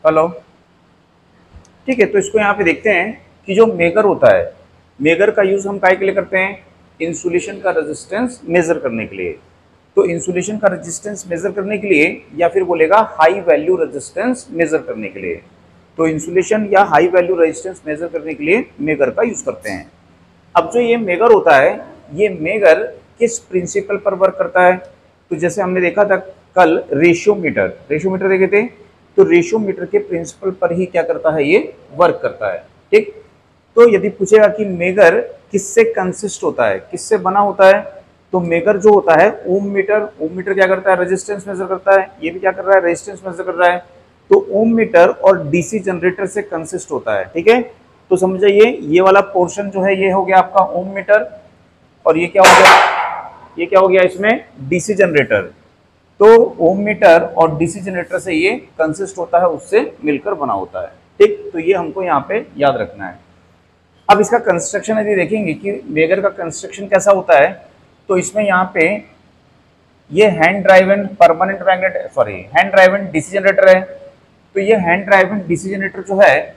Hello, ठीक है। तो इसको यहाँ पे देखते हैं कि जो मेगर होता है, मेगर का यूज हम काय के लिए करते हैं, इंसुलेशन का रेजिस्टेंस मेजर करने के लिए। तो इंसुलेशन का रेजिस्टेंस मेजर करने के लिए या फिर बोलेगा हाई वैल्यू रेजिस्टेंस मेजर करने के लिए, तो इंसुलेशन या हाई वैल्यू रेजिस्टेंस मेजर करने के लिए मेगर का यूज करते हैं। अब जो ये मेगर होता है, ये मेगर किस प्रिंसिपल पर वर्क करता है, तो जैसे हमने देखा था कल रेशियोमीटर देखे थे, तो रेशियोमीटर के प्रिंसिपल पर ही क्या करता है, ये वर्क करता है। ठीक, तो यदि पूछेगा कि मेगर किससे कंसिस्ट होता है, किससे बना होता है, तो मेगर जो होता है ओम मीटर क्या करता है, रेजिस्टेंस मेजर करता है, ये भी क्या कर रहा है, रेजिस्टेंस मेजर कर रहा है। तो ओम मीटर और डीसी जनरेटर से कंसिस्ट होता है। ठीक है, तो समझ जाइए ये वाला पोर्शन जो है ये हो गया आपका ओम मीटर, और ये क्या हो गया, ये क्या हो गया इसमें डीसी जनरेटर। तो ओम मीटर और डीसी जनरेटर से ये कंसिस्ट होता है, उससे मिलकर बना होता है। ठीक, तो ये हमको यहाँ पे याद रखना है। अब इसका कंस्ट्रक्शन यदि देखेंगे कि मेगर का कंस्ट्रक्शन कैसा होता है, तो इसमें यहाँ पे ये hand driven permanent magnet hand driven DC generator है। तो ये हैंड ड्राइवन डीसी जनरेटर जो है,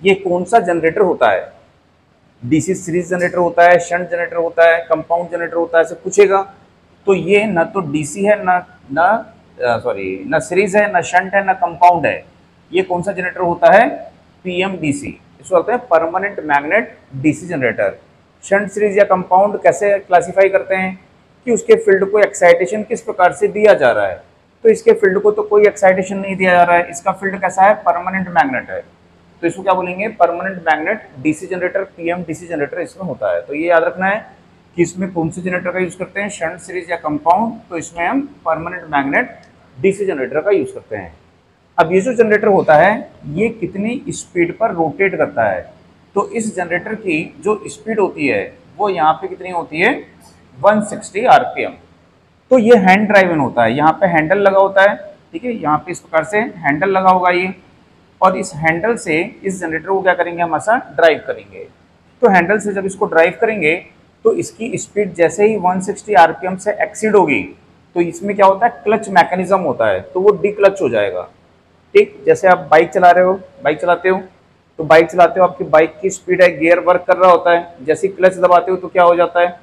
ये कौन सा जनरेटर होता है, डीसी सीरीज जनरेटर होता है, शंट जनरेटर होता है, कंपाउंड जनरेटर होता है, ऐसे पूछेगा। तो ये ना तो डीसी है ना सीरीज है, ना शंट है, ना कंपाउंड है। ये कौन सा जनरेटर होता है, पीएमडीसी, इसको कहते हैं permanent magnet DC generator. Shunt series या कंपाउंड कैसे क्लासिफाई करते हैं कि उसके फील्ड को एक्साइटेशन किस प्रकार से दिया जा रहा है। तो इसके फील्ड को तो कोई एक्साइटेशन नहीं दिया जा रहा है, इसका फील्ड कैसा है, परमानेंट मैग्नेट है, तो इसको क्या बोलेंगे, permanent magnet DC generator, PMDC generator इसमें होता है। तो ये याद रखना है कि इसमें कौन से जनरेटर का यूज करते हैं, शंट सीरीज या कंपाउंड, तो इसमें हम परमानेंट मैग्नेट डीसी जनरेटर का यूज करते हैं। अब ये जो जनरेटर होता है, ये कितनी स्पीड पर रोटेट करता है, तो इस जनरेटर की जो स्पीड होती है वो यहाँ पे कितनी होती है, 160 आरपीएम। तो ये हैंड ड्राइवन होता है, यहाँ पे हैंडल लगा होता है। ठीक है, यहाँ पे इस प्रकार से हैंडल लगा होगा ये, और इस हैंडल से इस जनरेटर को क्या करेंगे, हम ऐसा ड्राइव करेंगे। तो हैंडल से जब इसको ड्राइव करेंगे तो इसकी स्पीड जैसे ही 160 आरपीएम से एक्सीड होगी, तो इसमें क्या होता है, क्लच मैकेनिज्म होता है, तो वो डिक्लच हो जाएगा। ठीक, जैसे आप बाइक चला रहे हो, बाइक चलाते हो, तो बाइक चलाते हो, आपकी बाइक की स्पीड है, गियर वर्क कर रहा होता है, जैसे क्लच दबाते हो तो क्या हो जाता है,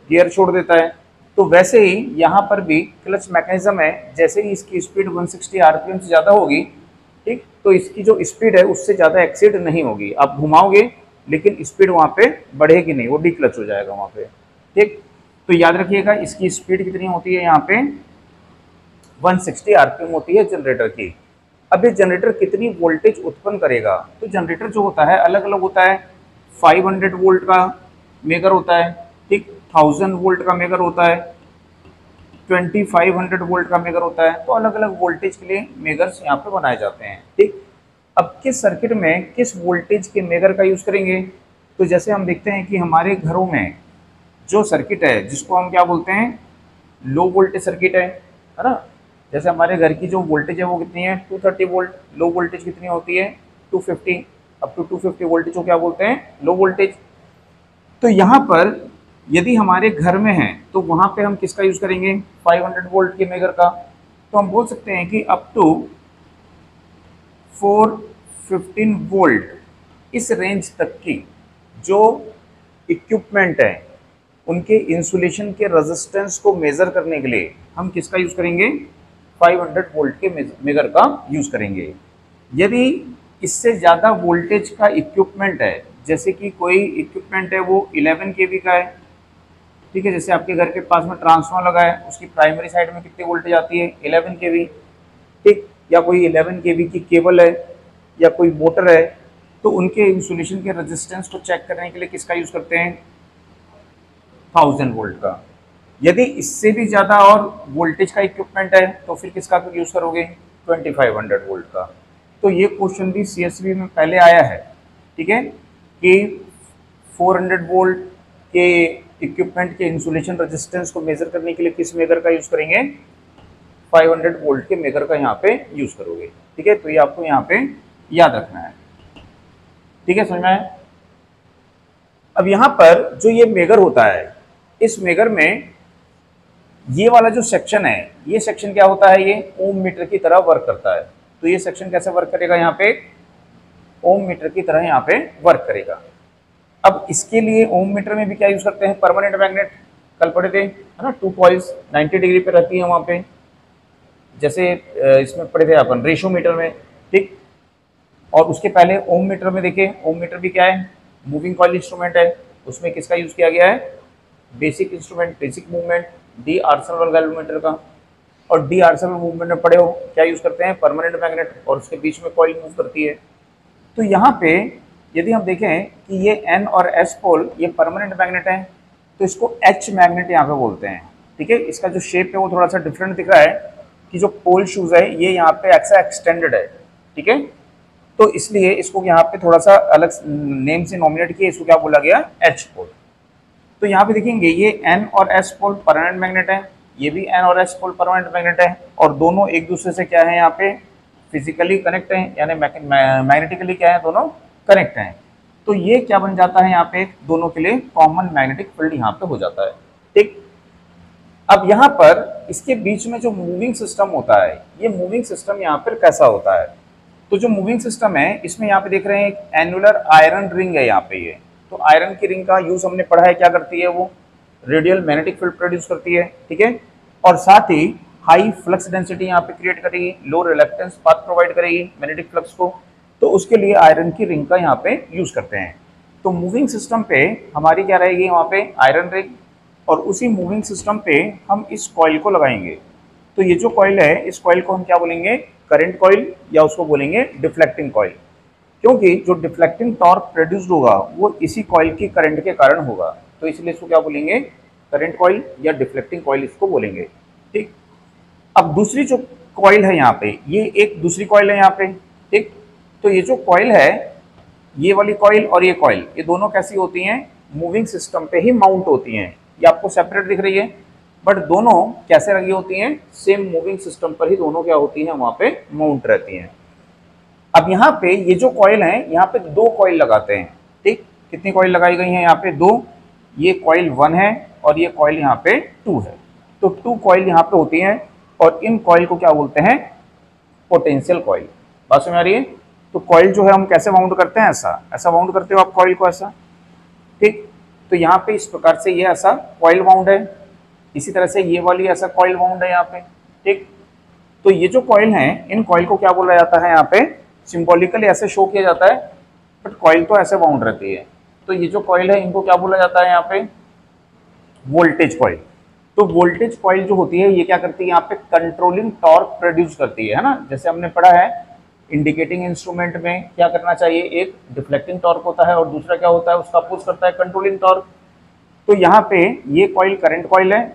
गियर छोड़ देता है। तो वैसे ही यहाँ पर भी क्लच मैकेनिज्म है, जैसे ही इसकी स्पीड 160 आरपीएम से ज़्यादा होगी, ठीक, तो इसकी जो स्पीड है उससे ज़्यादा एक्सीड नहीं होगी। आप घुमाओगे लेकिन स्पीड वहाँ पे बढ़ेगी नहीं, वो डिक्लच हो जाएगा वहाँ पे। ठीक, तो याद रखिएगा इसकी स्पीड कितनी होती है, यहाँ पे 160 आरपीएम होती है जनरेटर की। अब ये जनरेटर कितनी वोल्टेज उत्पन्न करेगा, तो जनरेटर जो होता है अलग अलग होता है। 500 वोल्ट का मेगर होता है, ठीक, 1000 वोल्ट का मेगर होता है, 2500 वोल्ट का मेगर होता है। तो अलग अलग वोल्टेज के लिए मेगर्स यहाँ पे बनाए जाते हैं। ठीक, अब किस सर्किट में किस वोल्टेज के मेगर का यूज करेंगे, तो जैसे हम देखते हैं कि हमारे घरों में जो सर्किट है जिसको हम क्या बोलते हैं, लो वोल्टेज सर्किट है ना। जैसे हमारे घर की जो वोल्टेज है वो कितनी है, 230 वोल्ट। लो वोल्टेज कितनी होती है, 250, अप टू 250 वोल्टेज को क्या बोलते हैं, लो वोल्टेज। तो यहाँ पर यदि हमारे घर में है तो वहाँ पे हम किसका यूज करेंगे, 500 वोल्ट के मेगर का। तो हम बोल सकते हैं कि अप टू 415 वोल्ट इस रेंज तक की जो इक्विपमेंट है, उनके इंसुलेशन के रेजिस्टेंस को मेजर करने के लिए हम किसका यूज करेंगे, 500 वोल्ट के मेगर का यूज करेंगे। यदि इससे ज़्यादा वोल्टेज का इक्विपमेंट है, जैसे कि कोई इक्विपमेंट है वो 11 केवी का है, ठीक है, जैसे आपके घर के पास में ट्रांसफार्मर लगा है, उसकी प्राइमरी साइड में कितनी वोल्टेज आती है, 11 केवी। ठीक, या कोई 11 केवी की केबल है या कोई मोटर है, तो उनके इंसुलेशन के रेजिस्टेंस को चेक करने के लिए किसका यूज करते हैं, 1000 वोल्ट का। यदि इससे भी ज़्यादा और वोल्टेज का इक्विपमेंट है तो फिर किसका यूज करोगे, 2500 वोल्ट का। तो ये क्वेश्चन भी सीएसवी में पहले आया है, ठीक है, कि 400 वोल्ट के इक्विपमेंट के इंसुलेशन रेजिस्टेंस को मेजर करने के लिए किस मेगर का यूज करेंगे, 500 वोल्ट के मेगर का यहाँ पे यूज करोगे। ठीक है, तो ये आपको यहाँ पे याद रखना है। ठीक है, समझ में आया। अब यहाँ पर जो ये मेगर होता है, इस मेगर में ये वाला जो सेक्शन है, ये सेक्शन क्या होता है, ये ओम मीटर की तरह वर्क करता है। तो ये सेक्शन कैसे वर्क करेगा, यहाँ पे ओम मीटर की तरह यहाँ पे वर्क करेगा। अब इसके लिए ओम मीटर में भी क्या यूज करते हैं, परमानेंट मैग्नेट, कल पढ़े थे है ना, 2 कॉइल्स 90 डिग्री पे रहती है वहां पे, जैसे इसमें पढ़े थे अपन रेशियो मीटर में, ठीक। और उसके पहले ओम मीटर में देखिए, ओम मीटर भी क्या है, मूविंग कॉइल इंस्ट्रूमेंट है, उसमें किसका यूज किया गया है, basic instrument, basic movement D Arsenal galvanometer का। और डी आर्सेनल मूवमेंट में पढ़े हो क्या यूज करते हैं, परमानेंट मैग्नेट, और उसके बीच में कॉइल मूव करती है। तो यहाँ पे यदि हम देखें कि ये एन और एस पोल ये परमानेंट मैग्नेट है, तो इसको एच मैग्नेट यहाँ पे बोलते हैं, ठीक है। इसका जो शेप है वो थोड़ा सा डिफरेंट दिख रहा है कि जो पोल शूज है ये यहाँ पे ऐसा एक्सटेंडेड है, ठीक है। तो इसलिए इसको यहाँ पे थोड़ा सा अलग नेम से नॉमिनेट किया, इसको क्या बोला गया, एच पोल। तो यहाँ पे देखेंगे ये एन और एस पोल परमानेंट मैग्नेट है, ये भी एन और एस पोल परमानेंट मैग्नेट है, और दोनों एक दूसरे से क्या है, यहाँ पे फिजिकली कनेक्ट है, यानी मैग्नेटिकली क्या है, दोनों कनेक्ट हैं। तो ये क्या बन जाता है, यहाँ पे दोनों के लिए कॉमन मैग्नेटिक फील्ड यहाँ पे हो जाता है, ठीक। अब यहाँ पर इसके बीच में जो मूविंग सिस्टम होता है, ये मूविंग सिस्टम यहाँ पर कैसा होता है, तो जो मूविंग सिस्टम है इसमें यहाँ पे देख रहे हैं एक एनुलर आयरन रिंग है यहाँ पे, ये तो आयरन की रिंग का यूज हमने पढ़ा है, क्या करती है वो, रेडियल मैग्नेटिक फील्ड प्रोड्यूस करती है, ठीक है। और साथ ही हाई फ्लक्स डेंसिटी यहाँ पे क्रिएट करेगी, लो रिलक्टेंस पाथ प्रोवाइड करेगी मैग्नेटिक फ्लक्स को, तो उसके लिए आयरन की रिंग का यहाँ पे यूज करते हैं। तो मूविंग सिस्टम पे हमारी क्या रहेगी, वहाँ पे आयरन रिंग, और उसी मूविंग सिस्टम पे हम इस कॉइल को लगाएंगे। तो ये जो कॉइल है, इस कॉइल को हम क्या बोलेंगे, करंट कॉइल, या उसको बोलेंगे डिफ्लेक्टिंग कॉइल, क्योंकि जो डिफ्लेक्टिंग टॉर्क प्रोड्यूस्ड होगा वो इसी कॉइल की करंट के कारण होगा, तो इसलिए इसको क्या बोलेंगे, करंट कॉइल या डिफ्लेक्टिंग कॉइल इसको बोलेंगे, ठीक। अब दूसरी जो कॉइल है यहाँ पे, ये एक दूसरी कॉइल है यहाँ पे, ठीक। तो ये जो कॉइल है, ये वाली कॉइल और ये कॉइल, ये दोनों कैसी होती हैं, मूविंग सिस्टम पे ही माउंट होती हैं। ये आपको सेपरेट दिख रही है, बट दोनों कैसे लगी होती हैं, सेम मूविंग सिस्टम पर ही दोनों क्या होती हैं, वहां पे माउंट रहती हैं। अब यहाँ पे ये जो कॉइल है, यहाँ पे 2 कॉइल लगाते हैं, ठीक। कितनी कॉइल लगाई गई है, यहाँ पे 2, ये कॉइल 1 है और ये कॉइल यहाँ पे 2 है। तो 2 कॉइल यहाँ पे होती हैं, और इन कॉइल को क्या बोलते हैं, पोटेंशियल कॉइल। बात समझ आ रही है। तो कॉइल जो है हम कैसे माउंट करते हैं, ऐसा माउंट करते हो आप कॉइल को, ऐसा, ठीक। तो यहाँ पे इस प्रकार से ये ऐसा कॉइल माउंट है, इसी तरह से ये वाली ऐसा कॉइल माउंट है यहाँ पे, ठीक। तो ये जो कॉइल हैं, इन कॉइल को क्या बोला जाता है, यहाँ पे सिंबॉलिकली ऐसे शो किया जाता है, बट कॉइल तो ऐसे बाउंड रहती है। तो ये जो कॉइल है, इनको क्या बोला जाता है यहाँ पे, वोल्टेज कॉइल। तो वोल्टेज कॉइल जो होती है, ये क्या करती है, यहाँ पे कंट्रोलिंग टॉर्क प्रोड्यूस करती है ना। जैसे हमने पढ़ा है इंडिकेटिंग इंस्ट्रूमेंट में क्या करना चाहिए, एक डिफ्लेक्टिंग टॉर्क होता है और दूसरा क्या होता है, उसका अपोज करता है कंट्रोलिंग टॉर्क। तो यहाँ पे ये कॉइल करंट कॉइल है,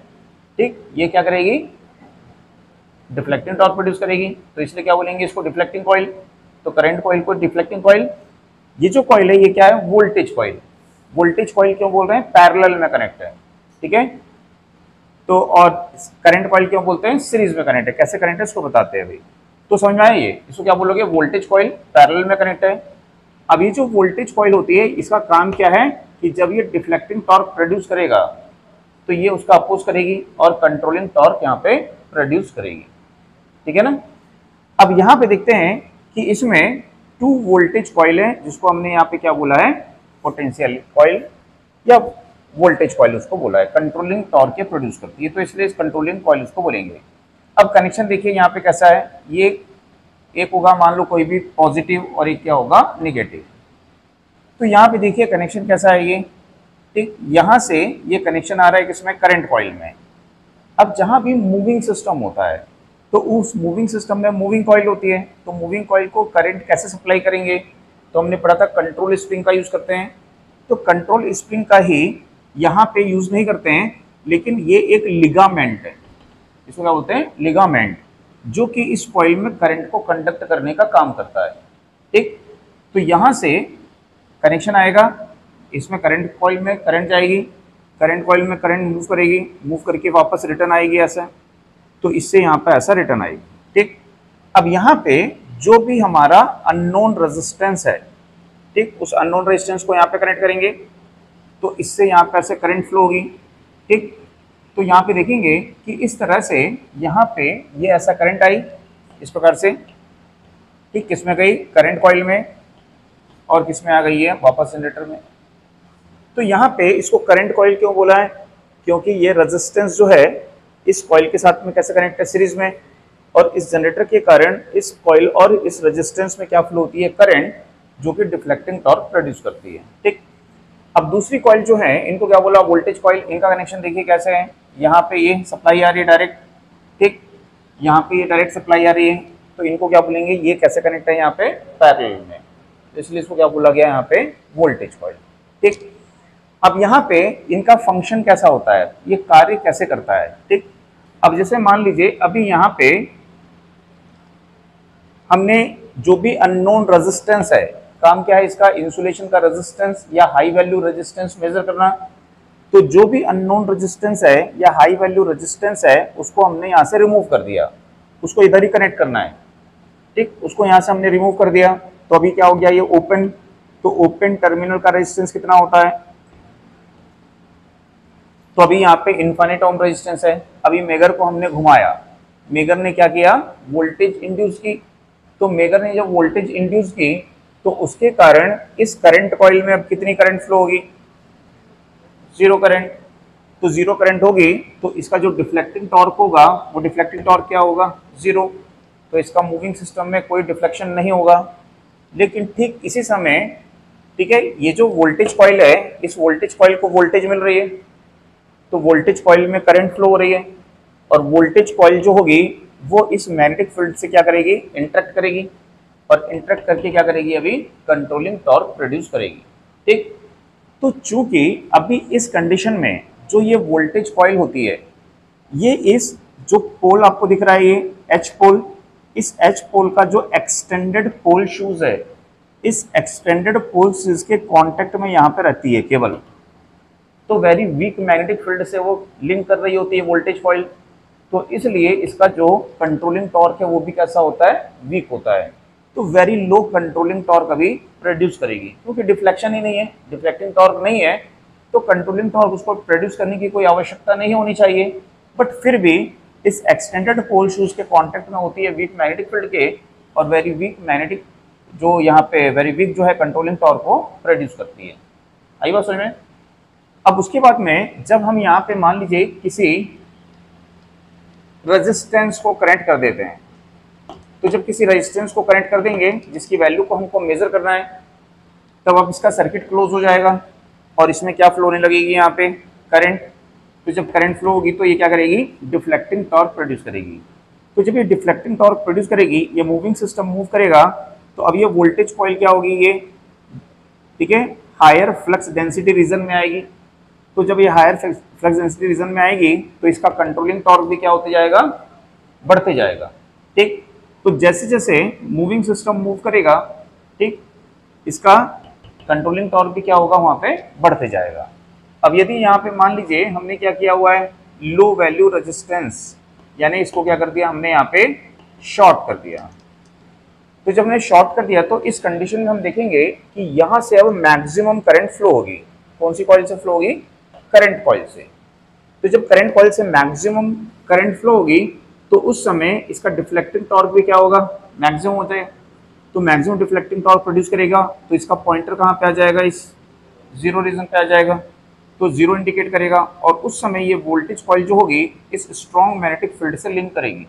ठीक। ये क्या करेगी, डिफ्लेक्टिंग टॉर्क प्रोड्यूस करेगी, तो इसलिए क्या बोलेंगे इसको, डिफ्लेक्टिंग कॉइल। तो करंट कॉइल को डिफ्लेक्टिंग कॉइल। ये जो कॉइल है ये क्या है, वोल्टेज कॉइल। वोल्टेज कॉइल क्यों बोल रहे हैं, पैरेलल में कनेक्ट है, ठीक है। तो और करंट कॉइल क्यों बोलते हैं, सीरीज में कनेक्ट है। कैसे कनेक्ट है इसको बताते हैं अभी। तो समझ में आया ये, इसको क्या बोलोगे, वोल्टेज कॉइल, पैरेलल में कनेक्ट है। अब ये जो वोल्टेज कॉइल होती है, इसका काम क्या है कि जब ये डिफ्लेक्टिंग टॉर्क प्रोड्यूस करेगा तो ये उसका अपोज करेगी और कंट्रोलिंग टॉर्क यहाँ पे प्रोड्यूस करेगी, ठीक है ना। अब यहाँ पे देखते हैं कि इसमें 2 वोल्टेज कॉइल है, जिसको हमने यहाँ पे क्या बोला है, पोटेंशियल कॉइल या वोल्टेज कॉइल उसको बोला है, कंट्रोलिंग टॉर्क के प्रोड्यूस करती है, तो इसलिए इस कंट्रोलिंग कॉइल उसको बोलेंगे। अब कनेक्शन देखिए यहाँ पे कैसा है, ये एक होगा मान लो कोई भी पॉजिटिव और एक क्या होगा नेगेटिव। तो यहाँ पे देखिए कनेक्शन कैसा है ये, ठीक। यहाँ से ये कनेक्शन आ रहा है किसमें, करंट कॉइल में। अब जहाँ भी मूविंग सिस्टम होता है, तो उस मूविंग सिस्टम में मूविंग कॉइल होती है, तो मूविंग कॉइल को करंट कैसे सप्लाई करेंगे, तो हमने पढ़ा था कंट्रोल स्प्रिंग का यूज करते हैं। तो कंट्रोल स्प्रिंग का ही यहाँ पे यूज नहीं करते हैं, लेकिन ये एक लिगामेंट है, इसको क्या बोलते हैं, लिगामेंट, जो कि इस कॉइल में करंट को कंडक्ट करने का काम करता है, ठीक। तो यहाँ से कनेक्शन आएगा, इसमें करंट कॉइल में करंट जाएगी, करंट कॉइल में करंट मूव करेगी, मूव करके वापस रिटर्न आएगी ऐसा, तो इससे यहाँ पे ऐसा रिटर्न आएगी, ठीक। अब यहाँ पे जो भी हमारा अननोन रेजिस्टेंस है, ठीक, उस अननोन रेजिस्टेंस को यहाँ पे कनेक्ट करेंगे, तो इससे यहाँ पे ऐसे करंट फ्लो होगी, ठीक। तो यहाँ पे देखेंगे कि इस तरह से यहाँ पे ये ऐसा करंट आई इस प्रकार से, ठीक, किसमें गई, करंट कॉइल में, और किसमें आ गई है, वापस जनरेटर में। तो यहाँ पे इसको करंट कॉइल क्यों बोला है, क्योंकि ये रेजिस्टेंस जो है इस कॉइल के साथ में कैसे कनेक्ट है, सीरीज में, और इस जनरेटर के कारण इस कॉइल और इस रेजिस्टेंस में क्या फ्लो होती है, करंट, जो कि डिफ्लेक्टिंग टॉर्क प्रोड्यूस करती है। ठीक, अब दूसरी कॉइल जो है इनको क्या बोला, वोल्टेज कॉइल। इनका कनेक्शन देखिए कैसे है, यहाँ पे ये सप्लाई आ रही है डायरेक्ट, ठीक, यहाँ पे ये डायरेक्ट सप्लाई आ रही है, तो इनको क्या बोलेंगे, ये कैसे कनेक्ट है यहाँ पे, पैरेलल में, इसलिए इसको क्या बोला गया यहाँ पे, वोल्टेज कॉइल। ठीक, अब यहाँ पे इनका फंक्शन कैसा होता है, ये कार्य कैसे करता है। ठीक, अब जैसे मान लीजिए अभी यहाँ पे हमने जो भी अननोन रेजिस्टेंस है, काम क्या है इसका, इंसुलेशन का रेजिस्टेंस या हाई वैल्यू रेजिस्टेंस मेजर करना। तो जो भी अननोन रेजिस्टेंस है या हाई वैल्यू रेजिस्टेंस है उसको हमने यहाँ से रिमूव कर दिया, उसको इधर ही कनेक्ट करना है। ठीक, उसको यहाँ से हमने रिमूव कर दिया, तो अभी क्या हो गया, ये ओपन, तो ओपन टर्मिनल का रेजिस्टेंस कितना होता है, तो अभी यहाँ पे इनफाइनाइट ओम रेजिस्टेंस है। अभी मेगर को हमने घुमाया, मेगर ने क्या किया, वोल्टेज इंड्यूस की, तो मेगर ने जब वोल्टेज इंड्यूस की तो उसके कारण इस करंट कॉइल में अब कितनी करंट फ्लो होगी, जीरो करंट। तो जीरो करंट होगी तो इसका जो डिफ्लेक्टिंग टॉर्क होगा वो डिफ्लेक्टिंग टॉर्क क्या होगा, जीरो, तो इसका मूविंग सिस्टम में कोई डिफ्लेक्शन नहीं होगा। लेकिन ठीक इसी समय, ठीक है, ये जो वोल्टेज कॉइल है इस वोल्टेज कॉइल को वोल्टेज मिल रही है, तो वोल्टेज कॉइल में करंट फ्लो हो रही है, और वोल्टेज कॉइल जो होगी वो इस मैग्नेटिक फील्ड से क्या करेगी, इंटरेक्ट करेगी, और इंटरेक्ट करके क्या करेगी, अभी कंट्रोलिंग टॉर्क प्रोड्यूस करेगी। ठीक, तो चूंकि अभी इस कंडीशन में जो ये वोल्टेज कॉइल होती है, ये इस जो पोल आपको दिख रहा है ये एच पोल, इस एच पोल का जो एक्सटेंडेड पोल शूज है, इस एक्सटेंडेड पोल शूज के कांटेक्ट में यहाँ पे रहती है केवल, तो वेरी वीक मैग्नेटिक फील्ड से वो लिंक कर रही होती है वोल्टेज कॉइल, तो इसलिए इसका जो कंट्रोलिंग टॉर्क है वो भी कैसा होता है, वीक होता है। तो वेरी लो कंट्रोलिंग टॉर्क अभी प्रोड्यूस करेगी, क्योंकि डिफ्लेक्शन ही नहीं है, डिफ्लेक्टिंग टॉर्क नहीं है, तो कंट्रोलिंग टॉर्क उसको प्रोड्यूस करने की कोई आवश्यकता नहीं होनी चाहिए। बट फिर भी इस एक्सटेंडेड पोल शूज के कॉन्टेक्ट में होती है वीक मैग्नेटिक फील्ड के, और वेरी वीक मैग्नेटिक जो यहाँ पे वेरी वीक जो है कंट्रोलिंग टॉर्क को प्रोड्यूस करती है। आई बात समझ में। अब उसके बाद में जब हम यहाँ पे मान लीजिए किसी रेजिस्टेंस को कनेक्ट कर देते हैं, तो जब किसी रेजिस्टेंस को कनेक्ट कर देंगे जिसकी वैल्यू को हमको मेजर करना है, तब अब इसका सर्किट क्लोज हो जाएगा और इसमें क्या फ्लो होने लगेगी, यहाँ पे करंट। तो जब करंट फ्लो होगी तो ये क्या करेगी, डिफ्लेक्टिंग टॉर्क प्रोड्यूस करेगी। तो जब ये डिफ्लेक्टिंग टॉर्क प्रोड्यूस करेगी, ये मूविंग सिस्टम मूव करेगा, तो अब ये वोल्टेज कॉइल क्या होगी, ये ठीक है हायर फ्लक्स डेंसिटी रीजन में आएगी। तो जब ये हायर फ्लक्स डेंसिटी रीजन में आएगी तो इसका कंट्रोलिंग टॉर्क भी क्या होते जाएगा, बढ़ते जाएगा। ठीक, तो जैसे जैसे मूविंग सिस्टम मूव करेगा, ठीक, इसका कंट्रोलिंग टॉर्क भी क्या होगा, वहां पे बढ़ते जाएगा। अब यदि यहाँ पे मान लीजिए हमने क्या किया हुआ है, लो वैल्यू रेजिस्टेंस, यानी इसको क्या कर दिया हमने, यहाँ पे शॉर्ट कर दिया। तो जब हमने शॉर्ट कर दिया तो इस कंडीशन में हम देखेंगे कि यहाँ से अब मैक्सिमम करंट फ्लो होगी। कौन सी कॉइल से फ्लो होगी, करंट कॉइल से। तो जब करंट कॉइल से मैक्सिमम करंट फ्लो होगी तो उस समय इसका डिफ्लेक्टिंग टॉर्क भी क्या होगा, मैक्सिमम होता है। तो मैक्सिमम डिफ्लेक्टिंग टॉर्क प्रोड्यूस करेगा, तो इसका पॉइंटर कहाँ पे आ जाएगा, इस जीरो रीजन पे आ जाएगा, तो जीरो इंडिकेट करेगा, और उस समय ये वोल्टेज कॉइल जो होगी इस स्ट्रॉन्ग मैग्नेटिक फील्ड से लिंक करेगी।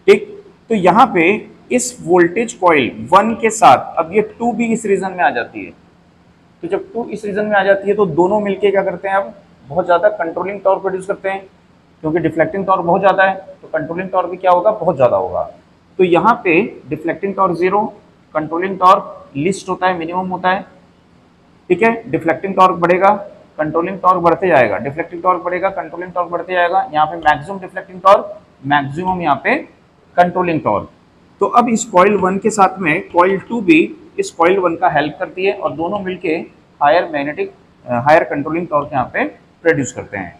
ठीक, तो यहाँ पे इस वोल्टेज कॉइल 1 के साथ अब ये 2 भी इस रीजन में आ जाती है। तो जब 2 इस रीजन में आ जाती है तो दोनों मिलके क्या करते हैं, अब बहुत ज़्यादा कंट्रोलिंग टॉर्क प्रोड्यूस करते हैं, क्योंकि डिफ्लेक्टिंग टॉर्क बहुत ज़्यादा है तो कंट्रोलिंग टॉर्क भी क्या होगा, बहुत ज़्यादा होगा। तो यहाँ पे deflecting torque 0, controlling torque list होता है, मिनिमम होता है। ठीक है, डिफ्लेक्टिंग टॉर्क बढ़ेगा, कंट्रोलिंग टॉर्क बढ़ते जाएगा, डिफ्लेक्टिंग टॉर्क बढ़ेगा, कंट्रोलिंग टॉर्क बढ़ते जाएगा। यहाँ पे मैक्सिमम डिफ्लेक्टिंग टॉर्क, मैक्सिमम यहाँ पे कंट्रोलिंग टॉर्क। तो अब इस कॉइल 1 के साथ में कॉइल 2 भी इस कॉइल 1 का हेल्प करती है, और दोनों मिलके हायर कंट्रोलिंग टॉर्क यहाँ पे प्रोड्यूस करते हैं।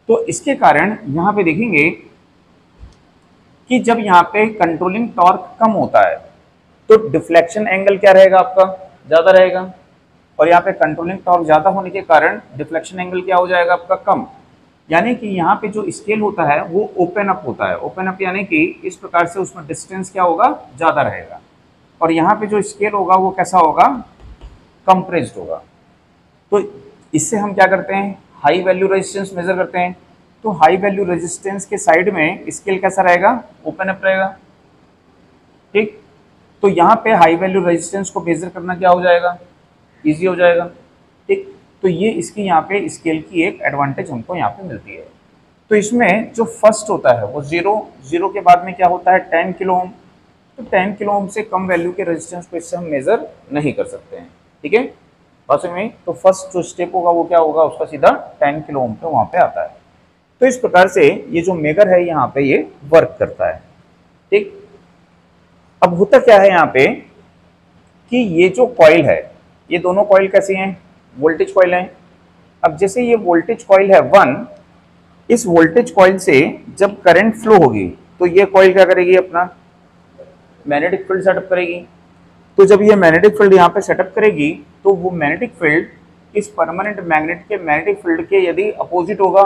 तो इसके कारण यहाँ पे देखेंगे कि जब यहाँ पे कंट्रोलिंग टॉर्क कम होता है तो डिफ्लेक्शन एंगल क्या रहेगा, आपका ज़्यादा रहेगा, और यहाँ पे कंट्रोलिंग टॉर्क ज़्यादा होने के कारण डिफ्लेक्शन एंगल क्या हो जाएगा, आपका कम। यानी कि यहाँ पे जो स्केल होता है वो ओपन अप होता है। ओपन अप यानी कि इस प्रकार से उसमें डिस्टेंस क्या होगा, ज़्यादा रहेगा। और यहाँ पे जो स्केल होगा वो कैसा होगा, कंप्रेस्ड होगा। तो इससे हम क्या करते हैं, हाई वैल्यू रेजिस्टेंस मेजर करते हैं। तो हाई वैल्यू रेजिस्टेंस के साइड में स्केल कैसा रहेगा, ओपन अप रहेगा। ठीक, तो यहाँ पे हाई वैल्यू रेजिस्टेंस को मेजर करना क्या हो जाएगा, इजी हो जाएगा। ठीक, तो ये इसकी यहाँ पे स्केल की एक एडवांटेज हमको यहाँ पे मिलती है। तो इसमें जो फर्स्ट होता है वो जीरो, जीरो के बाद में क्या होता है 10 किलो ओम। तो 10 किलो ओम से कम वैल्यू के रेजिस्टेंस को इससे हम मेजर नहीं कर सकते हैं। ठीक है, बात समझ में? तो फर्स्ट जो स्टेप होगा वो क्या होगा, उसका सीधा 10 किलो ओम पे वहां पे आता है। तो इस प्रकार से ये जो मेगर है यहाँ पे ये वर्क करता है। ठीक, अब होता क्या है यहाँ पे कि ये जो कॉइल है, ये दोनों कॉइल कैसी हैं, वोल्टेज कॉइल हैं। अब जैसे ये वोल्टेज कॉइल है 1, इस वोल्टेज कॉइल से जब करंट फ्लो होगी तो ये कॉइल क्या करेगी, अपना मैग्नेटिक फील्ड सेटअप करेगी। तो जब ये मैग्नेटिक फील्ड यहाँ पे सेटअप करेगी तो वो मैग्नेटिक फील्ड इस परमानेंट मैग्नेट के मैग्नेटिक फील्ड के यदि अपोजिट होगा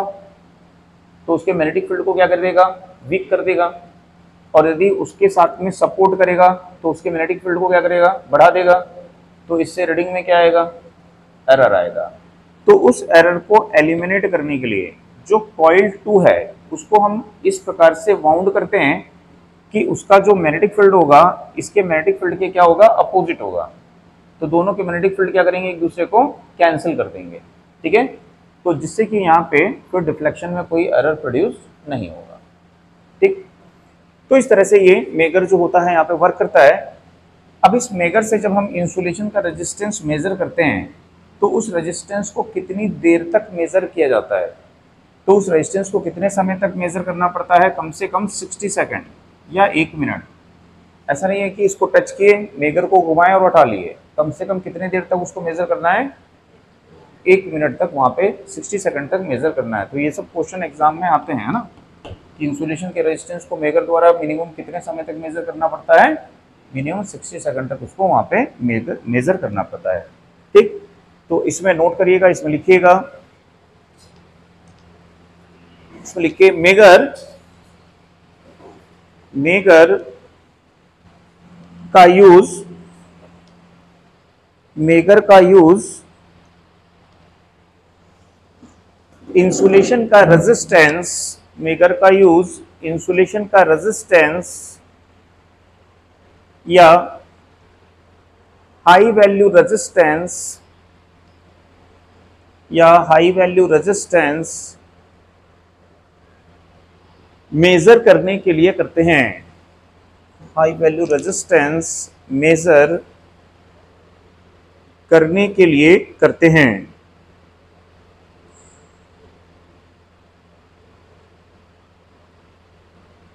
तो उसके मैग्नेटिक फील्ड को क्या कर देगा, वीक कर देगा। और यदि उसके साथ में सपोर्ट करेगा तो उसके मैग्नेटिक फील्ड को क्या करेगा, बढ़ा देगा। तो इससे रीडिंग में क्या आएगा, एरर आएगा। तो उस एरर को एलिमिनेट करने के लिए जो कॉइल 2 है उसको हम इस प्रकार से वाउंड करते हैं कि उसका जो मैग्नेटिक फील्ड होगा इसके मैग्नेटिक फील्ड के क्या होगा, अपोजिट होगा। तो दोनों के मैग्नेटिक फील्ड क्या करेंगे, एक दूसरे को कैंसिल कर देंगे। ठीक है, तो जिससे कि यहाँ पे कोई डिफ्लेक्शन में कोई एरर प्रोड्यूस नहीं होगा। ठीक, तो इस तरह से ये मेगर जो होता है यहाँ पे वर्क करता है। अब इस मेगर से जब हम इंसुलेशन का रेजिस्टेंस मेजर करते हैं तो उस रेजिस्टेंस को कितनी देर तक मेजर किया जाता है, तो उस रेजिस्टेंस को कितने समय तक मेजर करना पड़ता है, कम से कम 60 सेकंड या 1 मिनट। ऐसा नहीं है कि इसको टच किए, मेगर को घुमाएं और हटा लिए, कम से कम कितने देर तक उसको मेजर करना है, 1 मिनट तक वहाँ पे 60 सेकंड तक मेजर करना है। तो ये सब क्वेश्चन एग्जाम में आते हैं ना, कि इंसुलेशन के रेजिस्टेंस को मेगर द्वारा मिनिमम कितने समय तक मेजर करना पड़ता है, मिनिमम 60 सेकंड तक उसको वहाँ पे मेजर करना पड़ता है। ठीक, तो इसमें नोट करिएगा, इसमें लिखिएगा, इसमें लिखिए मेगर का यूज, मेगर का यूज इंसुलेशन का रेजिस्टेंस, मेगर का यूज इंसुलेशन का रेजिस्टेंस या हाई वैल्यू रेजिस्टेंस मेजर करने के लिए करते हैं। हाई वैल्यू रेजिस्टेंस मेजर करने के लिए करते हैं।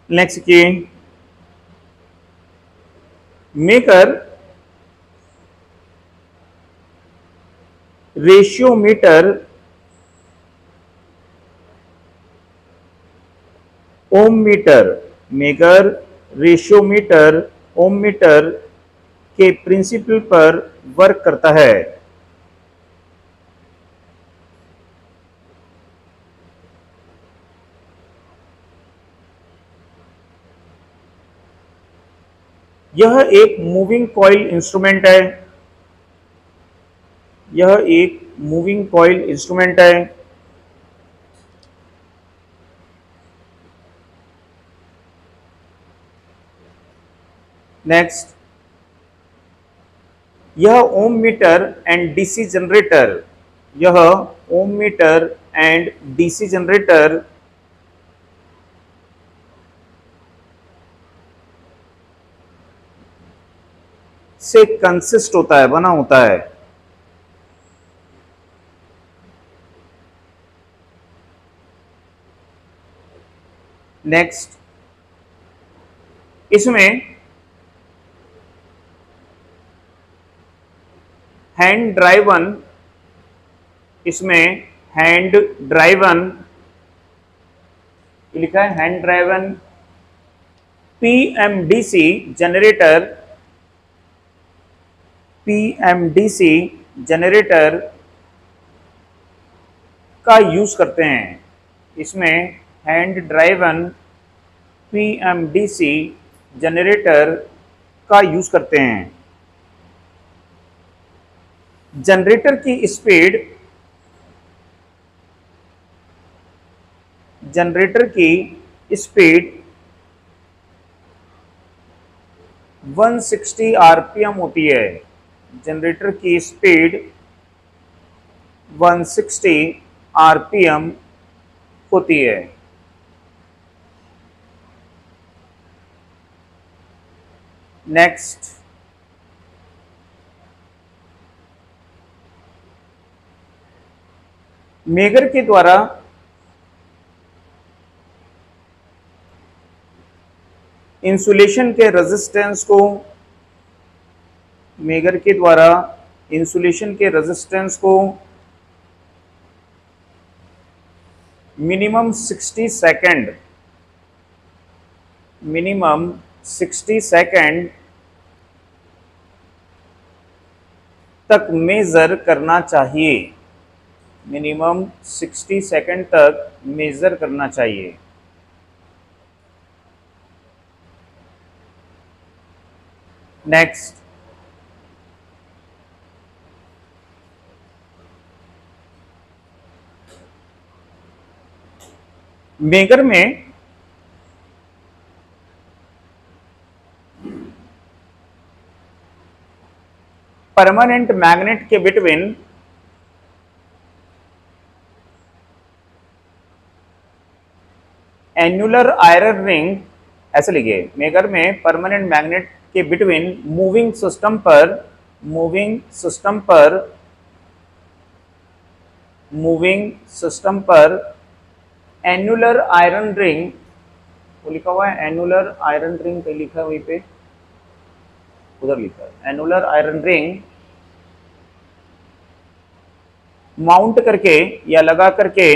नेक्स्ट की मेकर रेशियोमीटर ओम मीटर, मेगर रेशियोमीटर ओम मीटर के प्रिंसिपल पर वर्क करता है। यह एक मूविंग कॉइल इंस्ट्रूमेंट है, यह एक मूविंग कॉइल इंस्ट्रूमेंट है। नेक्स्ट, यह ओम मीटर एंड डीसी जनरेटर, यह ओम मीटर एंड डीसी जनरेटर से कंसिस्ट होता है, बना होता है। नेक्स्ट, इसमें हैंड ड्राइवन, इसमें हैंड ड्राइवन लिखा है, hand driven PMDC generator, PMDC generator का यूज करते हैं। इसमें हैंड ड्राइवन PMDC जनरेटर का यूज करते हैं। जनरेटर की स्पीड 160 RPM होती है। जनरेटर की स्पीड 160 RPM होती है। नेक्स्ट, मेगर के द्वारा इंसुलेशन के रेजिस्टेंस को मिनिमम 60 सेकंड तक मेजर करना चाहिए। मिनिमम 60 सेकंड तक मेजर करना चाहिए। नेक्स्ट, मेगर में परमानेंट मैग्नेट के बिटवीन एन्युलर आयरन रिंग, ऐसे लिखिए, मेगर में परमानेंट मैग्नेट के बिटवीन मूविंग सिस्टम पर एन्युलर आयरन रिंग, वो लिखा हुआ है एन्युलर आयरन रिंग, पे लिखा है वहीं पे, उधर लिखा है एन्युलर आयरन रिंग माउंट करके या लगा करके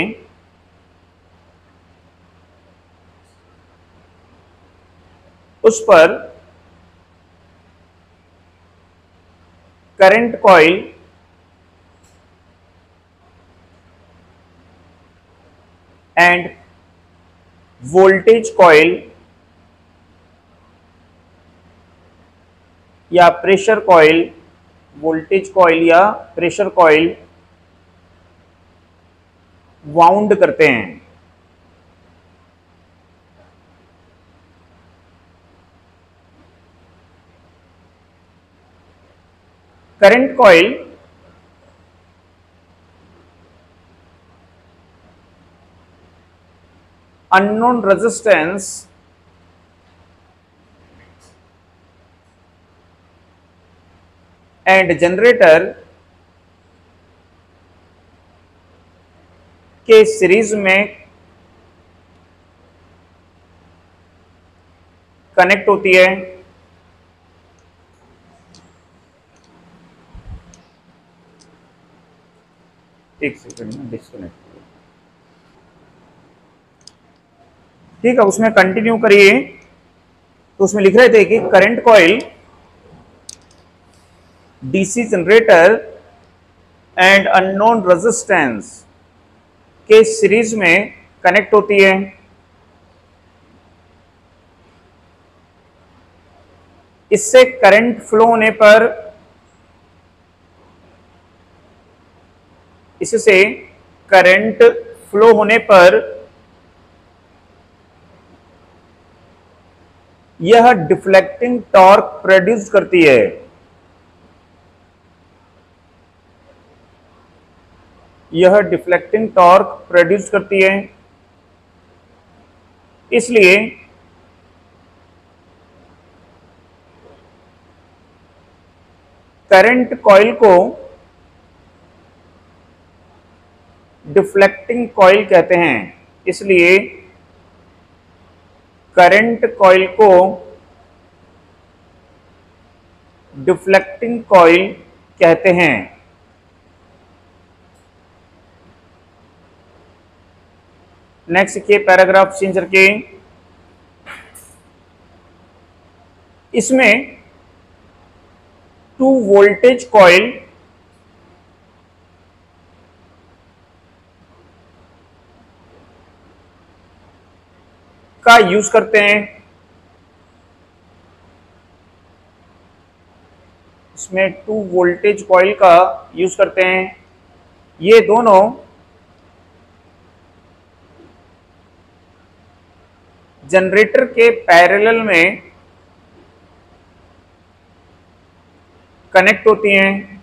उस पर current coil end voltage coil या प्रेशर कॉइल, वाउंड करते हैं। Current coil unknown resistance and generator के सीरीज में कनेक्ट होती है। एक सेकंड में डिस्कनेक्ट, ठीक है, उसमें कंटिन्यू करिए। तो उसमें लिख रहे थे कि current coil DC generator and unknown resistance के सीरीज में कनेक्ट होती है। इससे करंट फ्लो होने पर यह डिफ्लेक्टिंग टॉर्क प्रोड्यूस करती है। इसलिए करंट कॉइल को डिफ्लेक्टिंग कॉइल कहते हैं। करंट कॉइल को डिफ्लेक्टिंग कॉइल कहते हैं। नेक्स्ट के पैराग्राफ चेंज करके इसमें 2 वोल्टेज कॉइल का यूज करते हैं, इसमें 2 वोल्टेज कॉइल का यूज करते हैं। ये दोनों जनरेटर के पैरेलल में कनेक्ट होती हैं।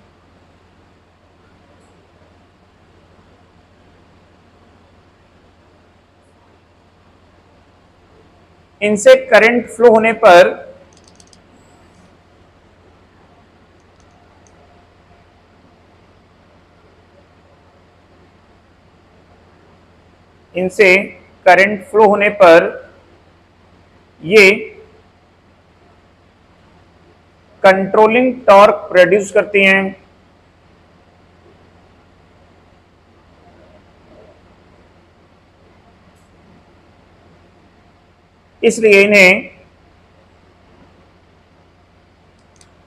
इनसे करंट फ्लो होने पर ये कंट्रोलिंग टॉर्क प्रोड्यूस करती हैं। इसलिए इन्हें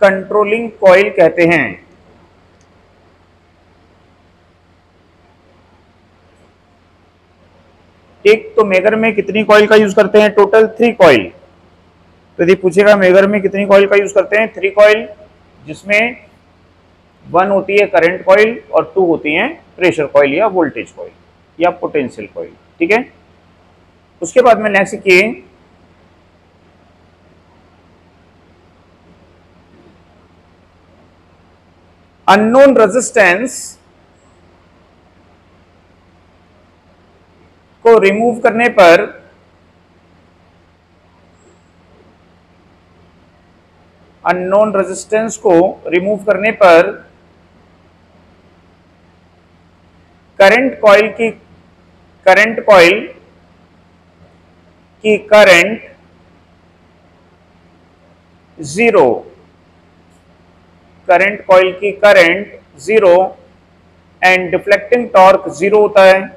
कंट्रोलिंग कॉइल कहते हैं। एक तो मेगर में कितनी कॉइल का यूज करते हैं? Total 3 coil. तो यदि पूछेगा मेगर में कितनी कॉइल का यूज करते हैं? 3 कॉइल, जिसमें 1 होती है करंट कॉइल और 2 होती हैं प्रेशर कॉइल या वोल्टेज कॉइल या पोटेंशियल कॉइल। ठीक है, उसके बाद में नेक्स्ट किए अननोन रेजिस्टेंस को रिमूव करने पर अननोन रेजिस्टेंस को रिमूव करने पर करंट कॉइल की current zero and deflecting torque 0 होता है।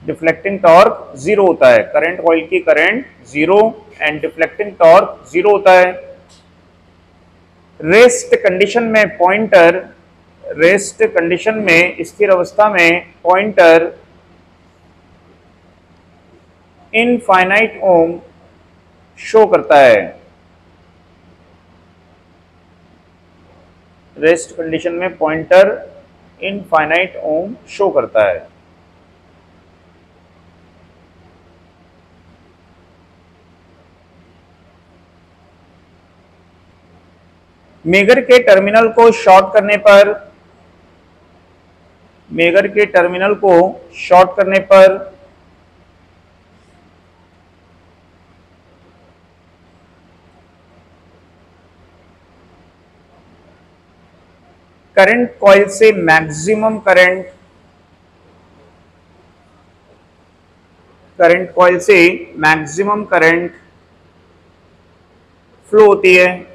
डिफ्लेक्टिंग टॉर्क 0 होता है, करंट कॉइल की करंट 0 एंड डिफ्लेक्टिंग टॉर्क 0 होता है। रेस्ट कंडीशन में स्थिर अवस्था में पॉइंटर इनफाइनाइट ओम शो करता है। रेस्ट कंडीशन में पॉइंटर इनफाइनाइट ओम शो करता है। मेगर के टर्मिनल को शॉर्ट करने पर करंट कॉइल से मैक्सिमम करंट फ्लो होती है।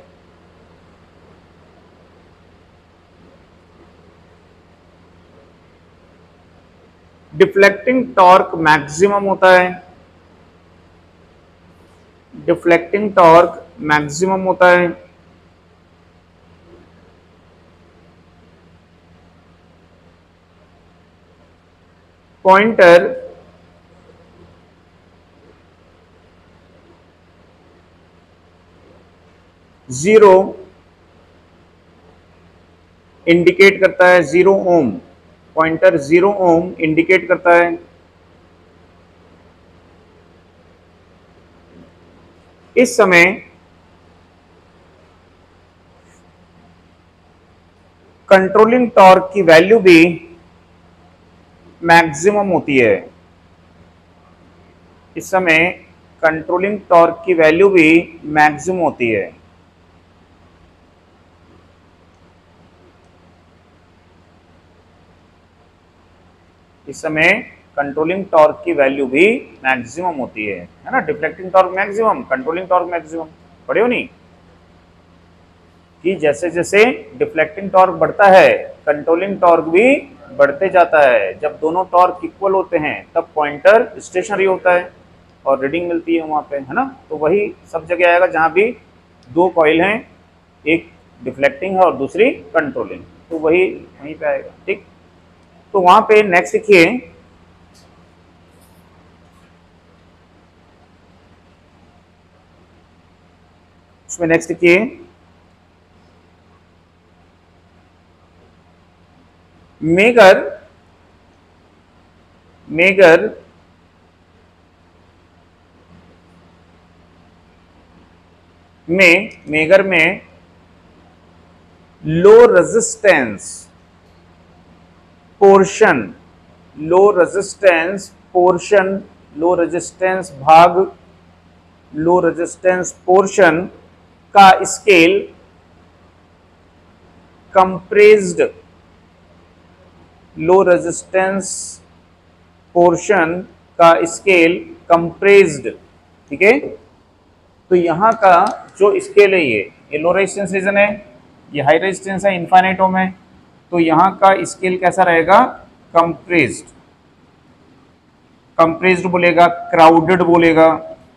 डिफ्लेक्टिंग टॉर्क मैक्सिमम होता है। पॉइंटर जीरो इंडिकेट करता है, 0 ओम, पॉइंटर 0 ओम इंडिकेट करता है। इस समय कंट्रोलिंग टॉर्क की वैल्यू भी मैक्सिमम होती है। इस समय कंट्रोलिंग टॉर्क की वैल्यू भी मैक्सिमम होती है। इस समय कंट्रोलिंग टॉर्क की वैल्यू भी मैक्सिमम होती है ना। Deflecting torque maximum, controlling torque maximum, पढ़े हो नहीं कि जैसे जैसे डिफ्लेक्टिंग टॉर्क बढ़ता है कंट्रोलिंग टॉर्क भी बढ़ते जाता है। जब दोनों टॉर्क इक्वल होते हैं तब पॉइंटर स्टेशनरी होता है और रीडिंग मिलती है वहां पे, है ना। तो वही सब जगह आएगा जहां भी 2 कॉइल हैं, एक डिफ्लेक्टिंग है और दूसरी कंट्रोलिंग। तो वही वहीं पे आएगा। ठीक, तो वहां पे नेक्स्ट लिखिए, उसमें नेक्स्ट लिखिए मेगर मेगर मेगर में low resistance portion, low resistance portion, low resistance भाग लो रेजिस्टेंस पोर्शन का scale compressed, low resistance portion का स्केल कंप्रेस्ड। ठीक है, तो यहां का जो स्केल है ये लो रेजिस्टेंस रीजन है, ये हाई रेजिस्टेंस है इनफाइनाइट ओम है, तो यहां का स्केल कैसा रहेगा, कंप्रेस्ड। कंप्रेस्ड बोलेगा, क्राउडेड बोलेगा,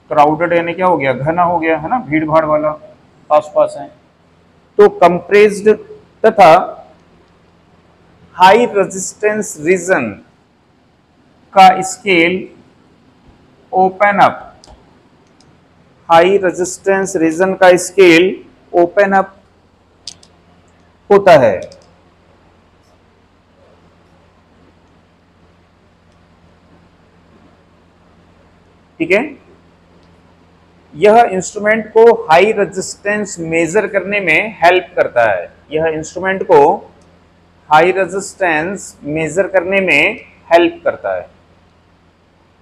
क्राउडेड यानी क्या हो गया, घना हो गया है ना, भीड़ भाड़ वाला आस पास है, तो कंप्रेस्ड तथा हाई रेजिस्टेंस रीजन का scale open up, high resistance region का स्केल ओपन अप होता है। ठीक है, यह इंस्ट्रूमेंट को हाई रेजिस्टेंस मेजर करने में हेल्प करता है, यह इंस्ट्रूमेंट को हाई रेजिस्टेंस मेजर करने में हेल्प करता है।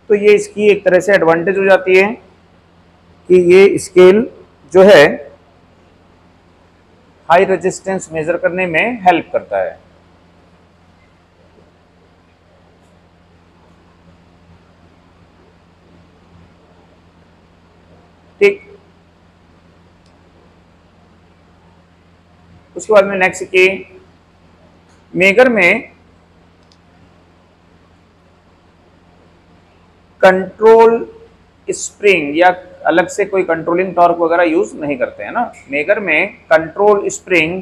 तो ये इसकी एक तरह से एडवांटेज हो जाती है कि ये स्केल जो है हाई रेजिस्टेंस मेजर करने में हेल्प करता है। ठीक, उसके बाद में नेक्स्ट की मेगर में कंट्रोल स्प्रिंग या अलग से कोई कंट्रोलिंग टॉर्क वगैरह यूज नहीं करते हैं ना, मेगर में कंट्रोल स्प्रिंग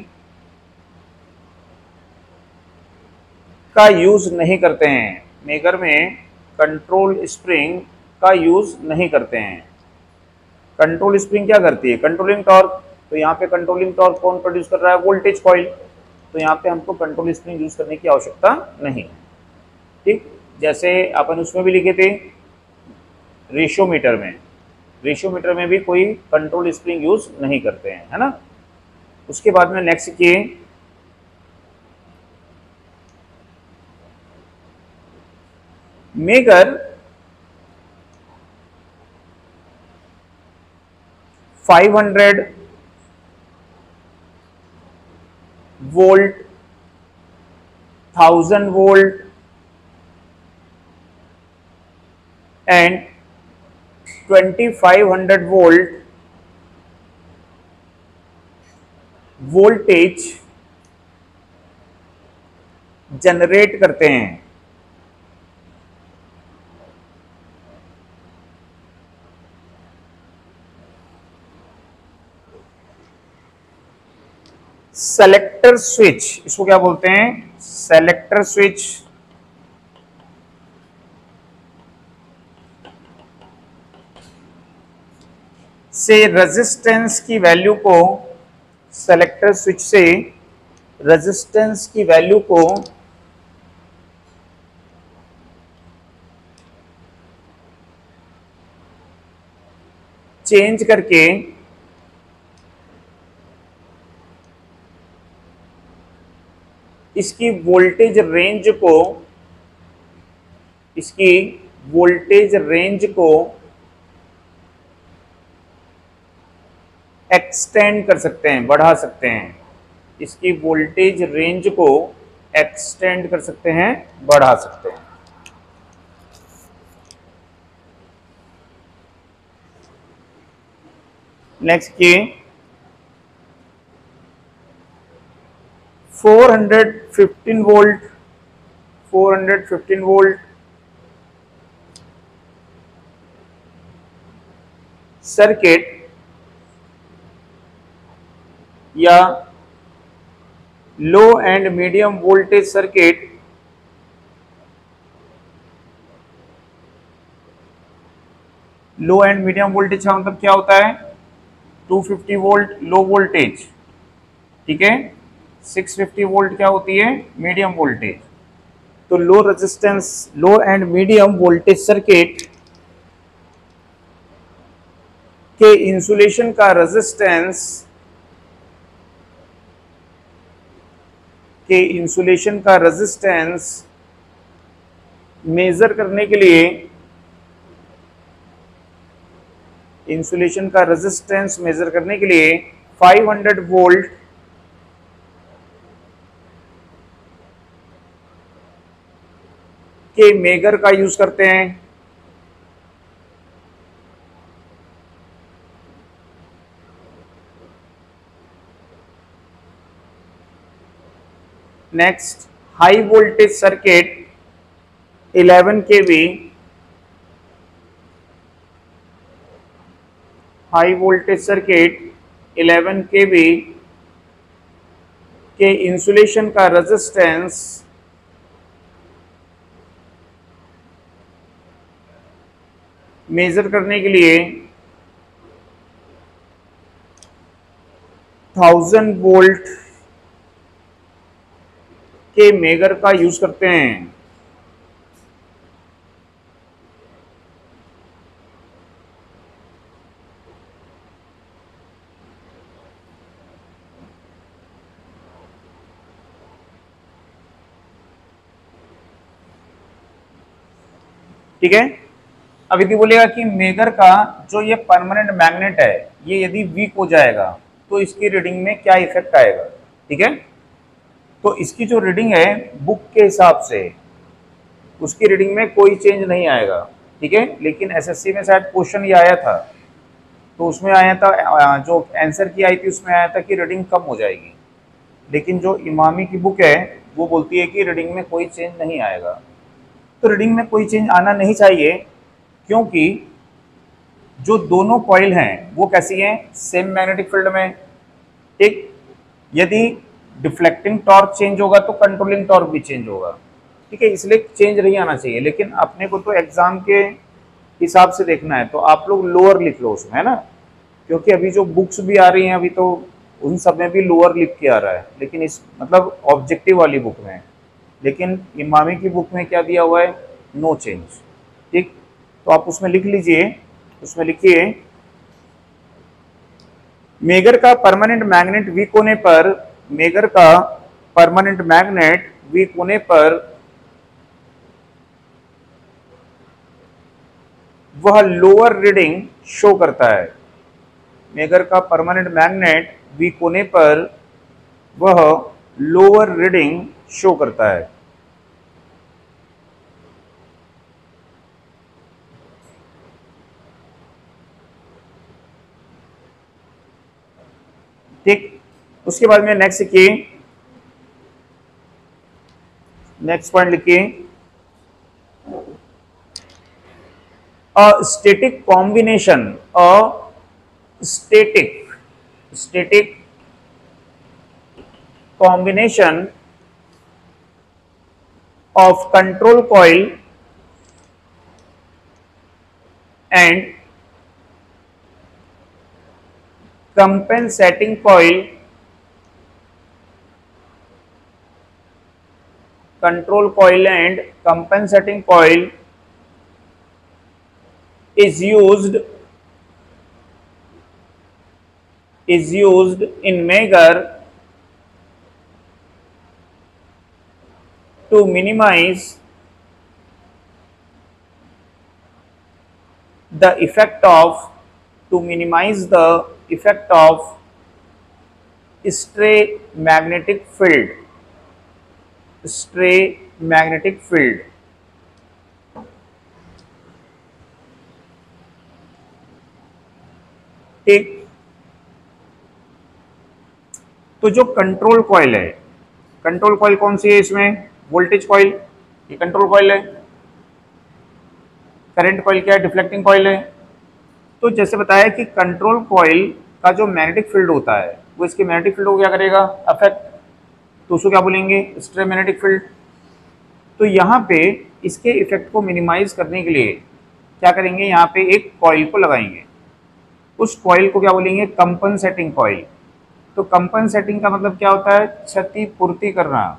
का यूज नहीं करते हैं, मेगर में कंट्रोल स्प्रिंग का यूज नहीं करते हैं। कंट्रोल स्प्रिंग क्या करती है, कंट्रोलिंग टॉर्क, तो यहाँ पे कंट्रोलिंग टॉर्क कौन प्रोड्यूस कर रहा है, वोल्टेज कॉइल, तो यहाँ पे हमको कंट्रोल स्प्रिंग यूज करने की आवश्यकता नहीं। ठीक, जैसे अपन उसमें भी लिखे थे रेशियोमीटर में, रेशियोमीटर में भी कोई कंट्रोल स्प्रिंग यूज नहीं करते हैं, है ना। उसके बाद में नेक्स्ट किए megger 500 volt, 1000 volt and 2500 volt voltage generate करते हैं। सेलेक्टर स्विच, इसको क्या बोलते हैं, सेलेक्टर स्विच से रेजिस्टेंस की वैल्यू को, सेलेक्टर स्विच से रेजिस्टेंस की वैल्यू को चेंज करके इसकी वोल्टेज रेंज को, इसकी वोल्टेज रेंज को एक्सटेंड कर सकते हैं, बढ़ा सकते हैं, इसकी वोल्टेज रेंज को एक्सटेंड कर सकते हैं, बढ़ा सकते हैं। नेक्स्ट की 415 वोल्ट, 415 वोल्ट सर्किट या low and medium voltage circuit low and medium voltage का मतलब क्या होता है? 250 वोल्ट लो वोल्टेज, ठीक है। 650 वोल्ट क्या होती है? Medium voltage. तो low resistance low and medium voltage circuit के इंसुलेशन का रेजिस्टेंस मेजर करने के लिए इंसुलेशन का रेजिस्टेंस मेजर करने के लिए 500 वोल्ट के मेगर का यूज करते हैं। नेक्स्ट, हाई वोल्टेज सर्किट 11 केवी, हाई वोल्टेज सर्किट 11 केवी के इंसुलेशन का रेजिस्टेंस मेजर करने के लिए 1000 वोल्ट के मेगर का यूज करते हैं। ठीक है। अब यदि बोलेगा कि मेगर का जो ये परमानेंट मैग्नेट है ये यदि वीक हो जाएगा तो इसकी रीडिंग में क्या इफेक्ट आएगा? ठीक है। तो इसकी जो रीडिंग है बुक के हिसाब से उसकी रीडिंग में कोई चेंज नहीं आएगा, ठीक है। लेकिन एसएससी में शायद क्वेश्चन ये आया था तो उसमें आया था, जो आंसर की आई थी उसमें आया था कि रीडिंग कम हो जाएगी। लेकिन जो इमामी की बुक है वो बोलती है कि रीडिंग में कोई चेंज नहीं आएगा। तो रीडिंग में कोई चेंज आना नहीं चाहिए क्योंकि जो दोनों कॉइल हैं वो कैसी हैं? सेम मैग्नेटिक फील्ड में। ठीक, यदि डिफ्लेक्टिंग टॉर्क चेंज होगा तो कंट्रोलिंग टॉर्क भी चेंज होगा, ठीक है। इसलिए चेंज नहीं आना चाहिए। लेकिन अपने को तो एग्जाम के हिसाब से देखना है तो आप लोग लोअर लिख लो उसमें, है ना। क्योंकि अभी जो बुक्स भी आ रही हैं अभी तो उन सब में भी लोअर लिख के आ रहा है, लेकिन इस मतलब ऑब्जेक्टिव वाली बुक में। लेकिन इमामी की बुक में क्या दिया हुआ है? No change. ठीक, तो आप उसमें लिख लीजिए, उसमें लिखिए मेगर का परमानेंट मैग्नेट वीक होने पर, मेगर का परमानेंट मैग्नेट वीक होने पर वह लोअर रीडिंग शो करता है। मेगर का परमानेंट मैग्नेट वीक होने पर वह लोअर रीडिंग शो करता है। ठीक, उसके बाद में नेक्स्ट लिखिए, नेक्स्ट पॉइंट लिखिए, a static combination, static combination of control coil and compensating coil, control coil and compensating coil is used in Megger to minimize the effect of stray magnetic field, ठीक। तो जो control coil है, control coil कौन सी है? इसमें voltage coil, ये control coil है। Current coil क्या है? डिफ्लेक्टिंग कॉइल है। तो जैसे बताया कि कंट्रोल कॉइल का जो मैग्नेटिक फील्ड होता है वो इसके मैग्नेटिक फील्ड को क्या करेगा? अफेक्ट। तो उसको क्या बोलेंगे, स्ट्रे मैग्नेटिक फील्ड। तो यहाँ पे इसके इफेक्ट को मिनिमाइज करने के लिए क्या करेंगे, यहाँ पे एक कॉइल को लगाएंगे। उस कॉइल को क्या बोलेंगे, कंपनसेटिंग कॉइल। तो कंपनसेटिंग का मतलब क्या होता है, क्षतिपूर्ति करना।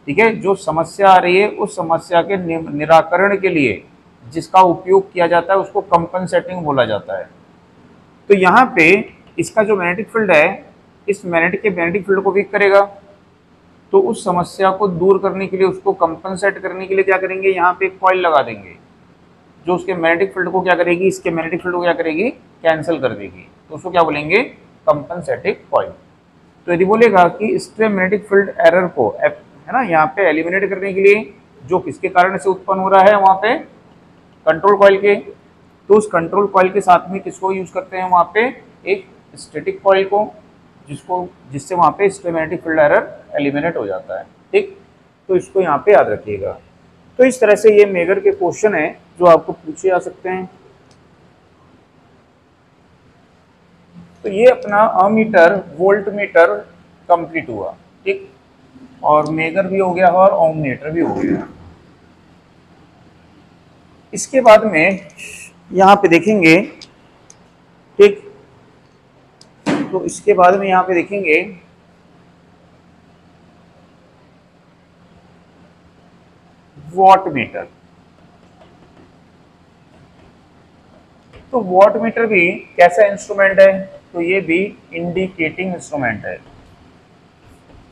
ठीक है, जो समस्या आ रही है उस समस्या के निराकरण के लिए जिसका उपयोग किया जाता है उसको कंपनसेटिंग बोला जाता है। तो यहाँ पे इसका जो मैग्नेटिक फील्ड है, इस मैग्नेटिक फील्ड को वीक करेगा। तो उस समस्या को दूर करने के लिए, उसको कंपनसेट करने के लिए क्या करेंगे, यहाँ पे एक कॉइल लगा देंगे जो उसके मैग्नेटिक फील्ड को क्या करेगी, इसके मैग्नेटिक फील्ड को क्या करेगी, कैंसिल कर देगी। तो उसको क्या बोलेंगे, कंपनसेटिंग कॉइल। तो यदि बोलेगा कि स्ट्रे मैग्नेटिक फील्ड एरर को है ना यहाँ पे एलिमिनेट करने के लिए, जो किसके कारण से उत्पन्न हो रहा है वहाँ पे, कंट्रोल कॉइल के, तो उस कंट्रोल कॉइल के साथ में किसको यूज करते हैं वहाँ पे, एक स्टैटिक कॉइल को, जिससे वहाँ पे stray magnetic field error eliminate हो जाता है। ठीक, तो इसको यहाँ पे याद रखिएगा। तो इस तरह से ये मेगर के क्वेश्चन है जो आपको पूछे जा सकते हैं। तो ये अपना अमीटर वोल्ट मीटर कंप्लीट हुआ। ठीक, और मेगर भी हो गया और ओममीटर भी हो गया। इसके बाद में यहाँ पे देखेंगे, ठीक, तो इसके बाद में यहाँ पे देखेंगे वॉट मीटर। तो वॉट मीटर भी कैसा इंस्ट्रूमेंट है, तो ये भी इंडिकेटिंग इंस्ट्रूमेंट है।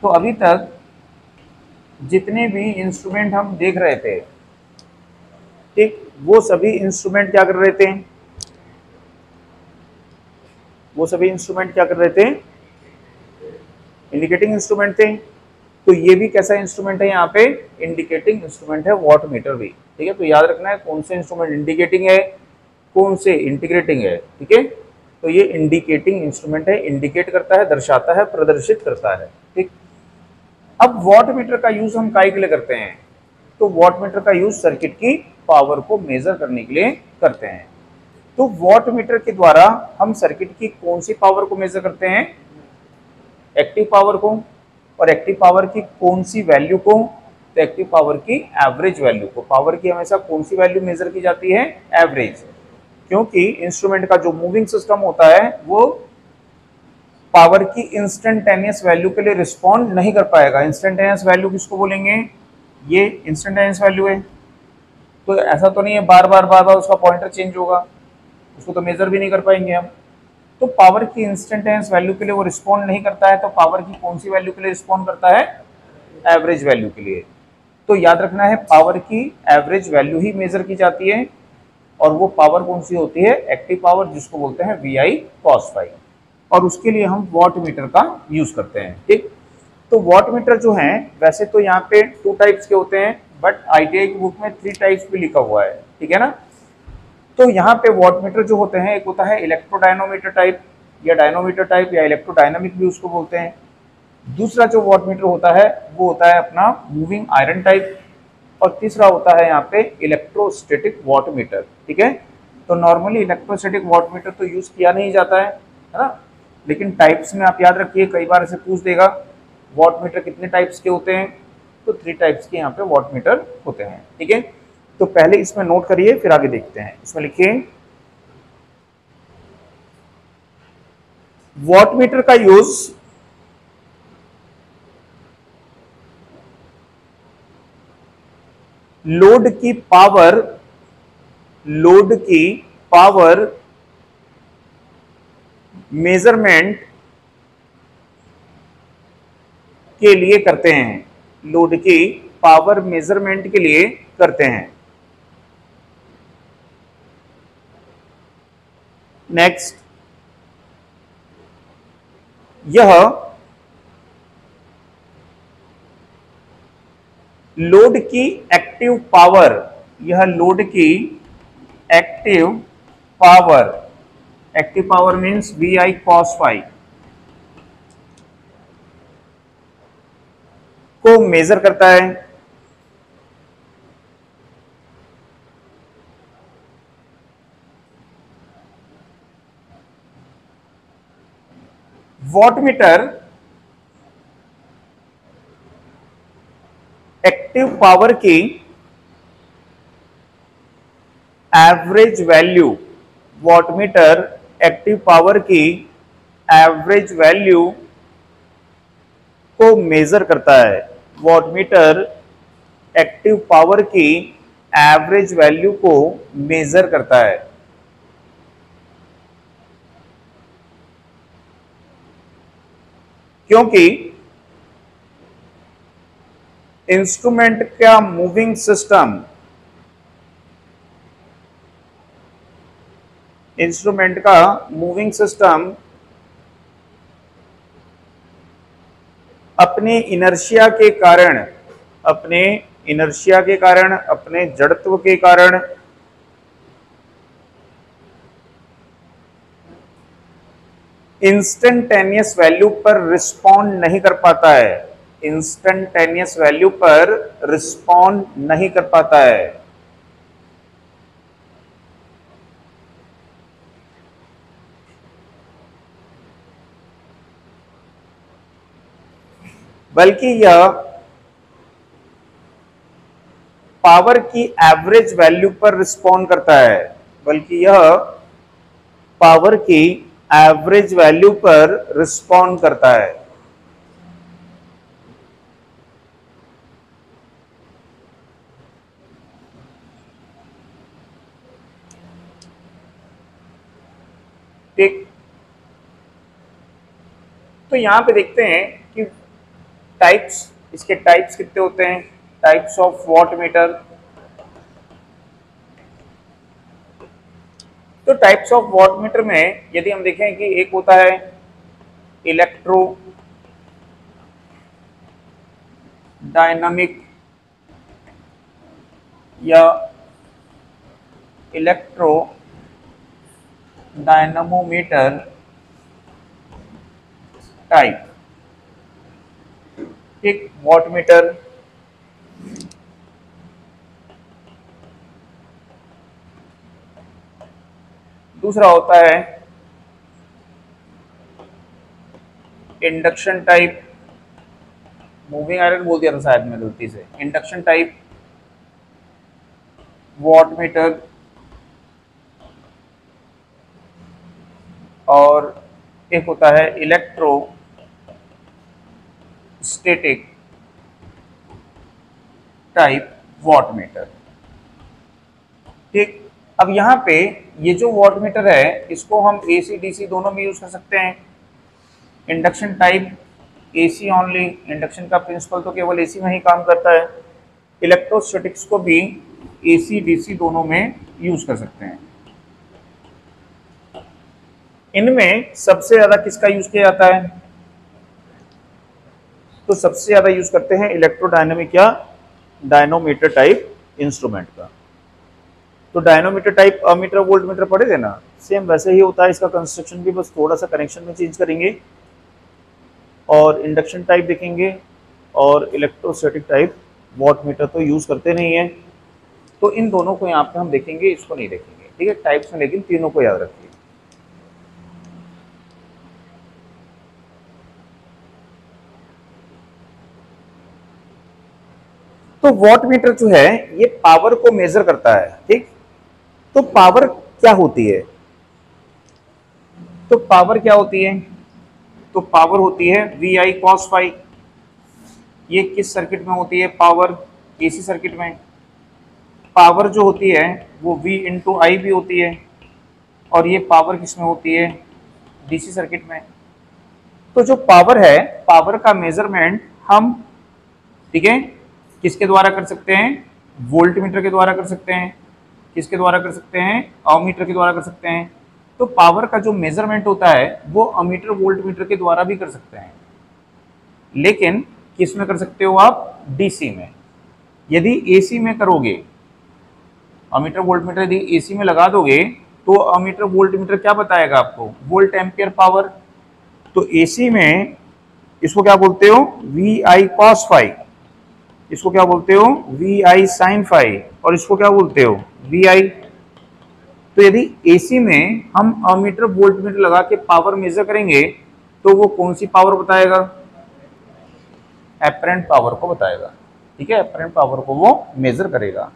तो अभी तक जितने भी इंस्ट्रूमेंट हम देख रहे थे, ठीक, वो सभी इंस्ट्रूमेंट क्या कर रहे थे, वो सभी इंस्ट्रूमेंट क्या कर रहे थे, इंडिकेटिंग इंस्ट्रूमेंट थे। तो ये भी कैसा इंस्ट्रूमेंट है, यहाँ पे इंडिकेटिंग इंस्ट्रूमेंट है वॉट मीटर भी। ठीक है, तो याद रखना है कौन से इंस्ट्रूमेंट इंडिकेटिंग है, कौन से इंटीग्रेटिंग है। ठीक है, तो ये इंडिकेटिंग इंस्ट्रूमेंट है, इंडिकेट करता है, दर्शाता है, प्रदर्शित करता है। ठीक, अब वॉट मीटर का यूज हम काय के लिए करते हैं, तो वॉट मीटर का यूज सर्किट की पावर को मेजर करने के लिए करते हैं। तो वॉट मीटर के द्वारा हम सर्किट की कौन सी पावर को मेजर करते हैं, एक्टिव पावर को। और एक्टिव पावर की कौन सी वैल्यू को, तो एक्टिव पावर की एवरेज वैल्यू को। पावर की हमेशा कौन सी वैल्यू मेजर की जाती है, एवरेज। क्योंकि इंस्ट्रूमेंट का जो मूविंग सिस्टम होता है वो पावर की इंस्टेंटेनियस वैल्यू के लिए रिस्पॉन्ड नहीं कर पाएगा। इंस्टेंटेनियस वैल्यू किसको बोलेंगे, ये इंस्टेंटेनियस वैल्यू है। तो ऐसा तो नहीं है बार बार उसका पॉइंटर चेंज होगा, उसको तो मेजर भी नहीं कर पाएंगे हम। तो पावर की इंस्टेंटेनियस वैल्यू के लिए वो रिस्पॉन्ड नहीं करता है, तो पावर की कौन सी वैल्यू के लिए रिस्पॉन्ड करता है, एवरेज वैल्यू के लिए। तो याद रखना है पावर की एवरेज वैल्यू ही मेजर की जाती है, और वो पावर कौन सी होती है, एक्टिव पावर, जिसको बोलते हैं VI cos phi। और उसके लिए हम वॉट मीटर का यूज करते हैं। ठीक, तो वॉट मीटर जो है वैसे तो यहाँ पे 2 टाइप्स के होते हैं, बट ITI की बुक में 3 टाइप्स भी लिखा हुआ है। ठीक है ना, तो यहाँ पे वॉट मीटर जो होते हैं, एक होता है इलेक्ट्रोडायनोमीटर टाइप या डायनोमीटर टाइप या इलेक्ट्रोडायनामिक भी उसको बोलते हैं। दूसरा जो वॉट मीटर होता है वो होता है अपना मूविंग आयरन टाइप, और तीसरा होता है यहाँ पे इलेक्ट्रोस्टैटिक वॉट मीटर। ठीक है, तो नॉर्मली इलेक्ट्रोस्टैटिक वॉट मीटर तो यूज किया नहीं जाता है ना, लेकिन टाइप्स में आप याद रखिए, कई बार ऐसे पूछ देगा वॉट मीटर कितने टाइप्स के होते हैं, तो 3 टाइप्स के यहाँ पे वॉट मीटर होते हैं। ठीक है, तो पहले इसमें नोट करिए फिर आगे देखते हैं। इसमें लिखिए वॉट मीटर का यूज लोड की पावर मेजरमेंट के लिए करते हैं, लोड की पावर मेजरमेंट के लिए करते हैं। नेक्स्ट, यह लोड की एक्टिव पावर, यह लोड की active power means VI cos phi को मेजर करता है। वॉट मीटर एक्टिव पावर की average value, wattmeter active power की एवरेज वैल्यू को मेजर करता है। वॉटमीटर एक्टिव पावर की एवरेज वैल्यू को मेजर करता है। क्योंकि इंस्ट्रूमेंट का मूविंग सिस्टम, इंस्ट्रूमेंट का मूविंग सिस्टम अपने इनर्शिया के कारण, अपने इनर्शिया के कारण, अपने जड़त्व के कारण इंस्टेंटेनियस वैल्यू पर रिस्पॉन्ड नहीं कर पाता है। इंस्टेंटेनियस वैल्यू पर रिस्पॉन्ड नहीं कर पाता है। बल्कि यह पावर की एवरेज वैल्यू पर रिस्पॉन्ड करता है। बल्कि यह पावर की एवरेज वैल्यू पर रिस्पॉन्ड करता है। ठीक, तो यहां पे देखते हैं कि टाइप्स, इसके टाइप्स कितने होते हैं, टाइप्स ऑफ वॉटमीटर। तो टाइप्स ऑफ वॉटमीटर में यदि हम देखें कि एक होता है इलेक्ट्रो डायनामिक या इलेक्ट्रो डायनामोमीटर टाइप, एक वॉटमीटर। दूसरा होता है इंडक्शन टाइप, मूविंग आयरन बोल दिया था शायद मैं गलती से, इंडक्शन टाइप वॉटमीटर। और एक होता है इलेक्ट्रो स्टैटिक टाइप वॉटमीटर। ठीक, अब यहाँ पे ये जो वॉटमीटर है इसको हम एसी डीसी दोनों में यूज कर सकते हैं। Induction type AC only, induction का प्रिंसिपल तो केवल एसी में ही काम करता है। इलेक्ट्रोस्टैटिक्स को भी एसी डीसी दोनों में यूज कर सकते हैं। इनमें सबसे ज्यादा किसका यूज किया जाता है, तो सबसे ज्यादा यूज करते हैं इलेक्ट्रोडायनामिक या डायनोमीटर टाइप इंस्ट्रूमेंट का। तो डायनोमीटर टाइप अमीटर वोल्टमीटर पढ़े थे ना, सेम वैसे ही होता है इसका कंस्ट्रक्शन भी, बस थोड़ा सा कनेक्शन में चेंज करेंगे। और इंडक्शन टाइप देखेंगे और इलेक्ट्रोस्टैटिक टाइप वॉटमीटर तो यूज करते नहीं है। तो इन दोनों को यहाँ पे हम देखेंगे, इसको नहीं देखेंगे। ठीक है, टाइप्स में, लेकिन तीनों को याद रखिए। तो वॉटमीटर जो है ये पावर को मेजर करता है। ठीक, तो पावर क्या होती है, तो पावर क्या होती है, तो पावर होती है वी आई कॉस फाई। ये किस सर्किट में होती है पावर, एसी सर्किट में। पावर जो होती है वो V इंटू आई भी होती है, और ये पावर किस में होती है, डीसी सर्किट में। तो जो पावर है, पावर का मेजरमेंट हम, ठीक है, किसके द्वारा कर सकते हैं, वोल्टमीटर के द्वारा कर सकते हैं। किसके द्वारा कर सकते हैं, अमीटर के द्वारा कर सकते हैं। तो पावर का जो मेजरमेंट होता है वो अमीटर वोल्टमीटर के द्वारा भी कर सकते हैं, लेकिन किस में कर सकते हो आप, डीसी में। यदि एसी में करोगे, अमीटर वोल्टमीटर यदि एसी में लगा दोगे तो अमीटर वोल्टमीटर क्या बताएगा आपको, वोल्ट एम्पियर पावर। तो एसी में इसको क्या बोलते हो, वी आई कॉस फाई, इसको क्या बोलते हो, वी आई साइन फाई, और इसको क्या बोलते हो, वी आई। तो यदि एसी में हम अमीटर वोल्टमीटर लगा के पावर मेजर करेंगे तो वो कौन सी पावर बताएगा, एपरेंट पावर को बताएगा। ठीक है, अपरेंट पावर को वो मेजर करेगा।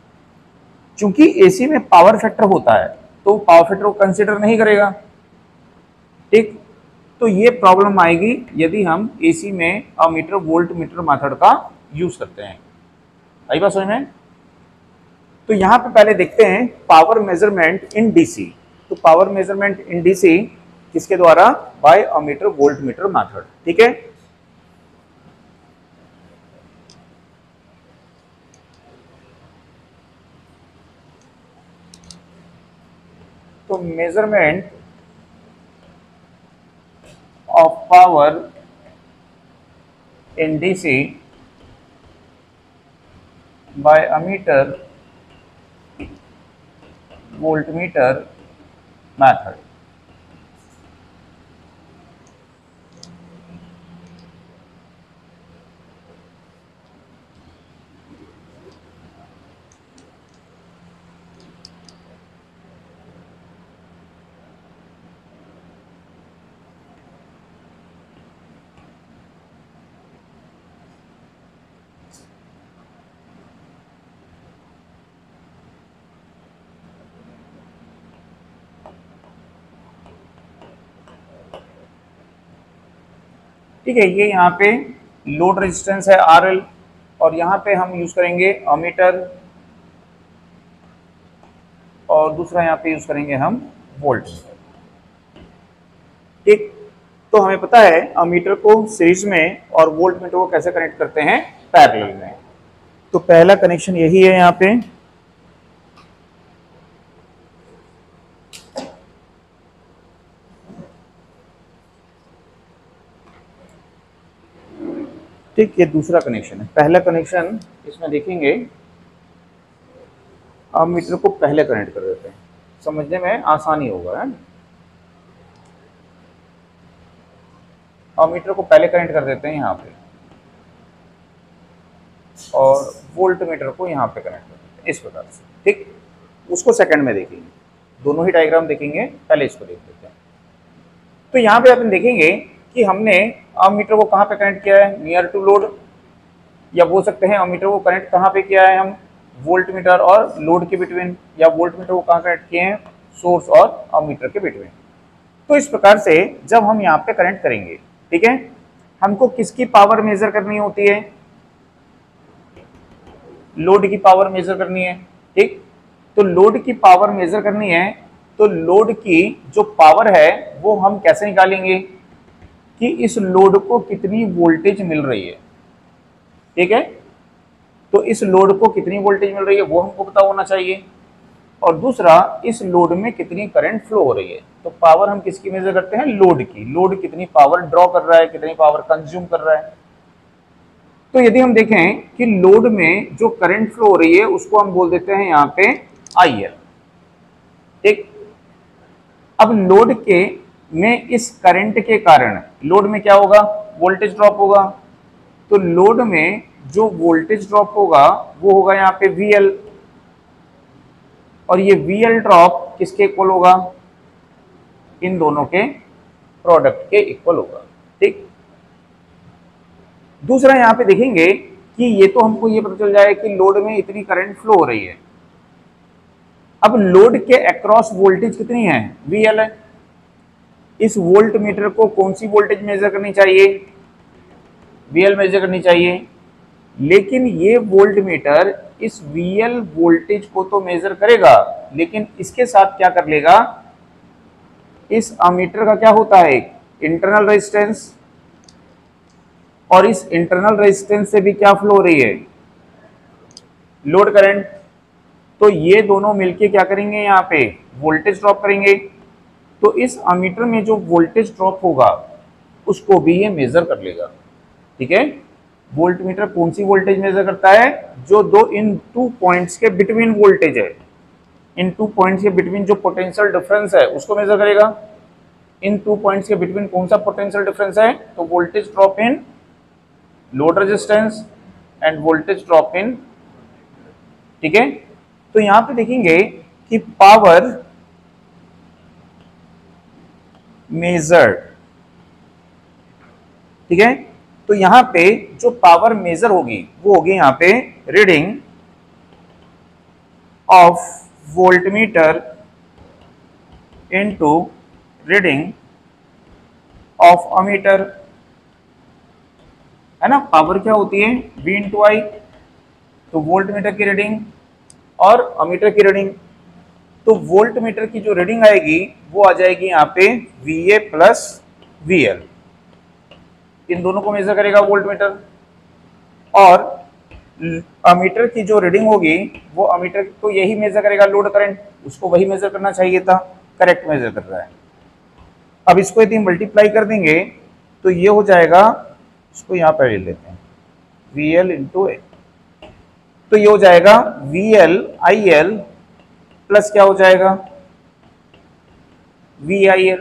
चूंकि एसी में पावर फैक्टर होता है तो पावर फैक्टर को कंसिडर नहीं करेगा। ठीक, तो ये प्रॉब्लम आएगी यदि हम एसी में अमीटर वोल्ट मीटर मेथड का यूज करते हैं। आई बात समझ में? तो यहां पे पहले देखते हैं पावर मेजरमेंट इन डीसी। तो पावर मेजरमेंट इन डीसी किसके द्वारा? By ammeter volt meter method. ठीक है, तो measurement of power in DC by ammeter voltmeter method. ठीक है, ये यहाँ पे लोड रेजिस्टेंस है RL और यहाँ पे हम यूज करेंगे अमीटर और दूसरा यहाँ पे यूज करेंगे हम वोल्ट। ठीक, तो हमें पता है अमीटर को सीरीज में और वोल्ट मीटर को कैसे कनेक्ट करते हैं? पैरेलल में। तो पहला कनेक्शन यही है यहाँ पे। ठीक, ये दूसरा कनेक्शन है। पहला कनेक्शन इसमें देखेंगे, अमीटर को पहले कनेक्ट कर देते हैं, समझने में आसानी होगा है। अमीटर को पहले कनेक्ट कर देते हैं यहाँ पे और वोल्ट मीटर को यहाँ पे कनेक्ट कर देते हैं इस प्रकार से। ठीक, उसको सेकंड में देखेंगे, दोनों ही डायग्राम देखेंगे, पहले इसको देख लेते हैं। तो यहाँ पे अपन देखेंगे कि हमने अमीटर को कहाँ पे कनेक्ट किया है? नियर टू लोड, या बोल सकते हैं अमीटर को कनेक्ट कहाँ पे किया है हम? वोल्ट मीटर और लोड के बिटवीन, या वोल्ट मीटर को कहाँ कनेक्ट किए हैं? सोर्स और अमीटर के बिटवीन। तो इस प्रकार से जब हम यहाँ पे कनेक्ट करेंगे, ठीक है, हमको किसकी पावर मेजर करनी होती है? लोड की पावर मेजर करनी है। ठीक, तो लोड की पावर मेजर करनी है, तो लोड की जो पावर है वो हम कैसे निकालेंगे कि इस लोड को कितनी वोल्टेज मिल रही है। ठीक है, तो इस लोड को कितनी वोल्टेज मिल रही है वो हमको पता होना चाहिए, और दूसरा इस लोड में कितनी करंट फ्लो हो रही है। तो पावर हम किसकी मेजर करते हैं? लोड की। लोड कितनी पावर ड्रॉ कर रहा है, कितनी पावर कंज्यूम कर रहा है। तो यदि हम देखें कि लोड में जो करंट फ्लो हो रही है उसको हम बोल देते हैं यहाँ पे IL। ठीक, अब लोड के में इस करंट के कारण लोड में क्या होगा? वोल्टेज ड्रॉप होगा। तो लोड में जो वोल्टेज ड्रॉप होगा वो होगा यहाँ पे VL, और ये VL ड्रॉप किसके इक्वल होगा? इन दोनों के प्रोडक्ट के इक्वल होगा। ठीक, दूसरा यहाँ पे देखेंगे कि ये तो हमको ये पता चल जाए कि लोड में इतनी करंट फ्लो हो रही है। अब लोड के अक्रॉस वोल्टेज कितनी है? VL है। इस वोल्ट मीटर को कौन सी वोल्टेज मेजर करनी चाहिए? VL मेजर करनी चाहिए। लेकिन ये वोल्ट मीटर इस VL वोल्टेज को तो मेजर करेगा, लेकिन इसके साथ क्या कर लेगा? इस अमीटर का क्या होता है? इंटरनल रेजिस्टेंस, और इस इंटरनल रेजिस्टेंस से भी क्या फ्लो हो रही है? Load current. तो ये दोनों मिलके क्या करेंगे? यहाँ पे वोल्टेज ड्रॉप करेंगे। तो इस अमीटर में जो वोल्टेज ड्रॉप होगा उसको भी ये मेजर कर लेगा। ठीक है, वोल्ट मीटर कौन सी वोल्टेज मेजर करता है? जो दो इन टू पॉइंट्स के बिटवीन वोल्टेज है, इन टू पॉइंट्स के बिटवीन जो पोटेंशियल डिफरेंस है उसको मेजर करेगा। इन टू पॉइंट्स के बिटवीन कौन सा पोटेंशियल डिफरेंस है? तो voltage drop in load resistance end voltage drop in. ठीक है, तो यहां पे देखेंगे कि पावर मेजर्ड, ठीक है, तो यहाँ पे जो पावर मेजर होगी वो होगी यहाँ पे reading of voltmeter into reading of ammeter, है ना। पावर क्या होती है, V इंटू आई, तो वोल्ट मीटर की रीडिंग और अमीटर की रीडिंग। तो वोल्ट मीटर की जो रीडिंग आएगी वो आ जाएगी यहाँ पे VA प्लस VL, इन दोनों को मेजर करेगा वोल्ट मीटर। और अमीटर की जो रीडिंग होगी वो अमीटर तो यही मेजर करेगा लोड करंट, उसको वही मेजर करना चाहिए था, करेक्ट मेजर कर रहा है। अब इसको यदि मल्टीप्लाई कर देंगे तो ये हो जाएगा, इसको यहाँ पर ले लेते हैं VL इंटू ए, तो ये हो जाएगा VL IL प्लस क्या हो जाएगा VIL,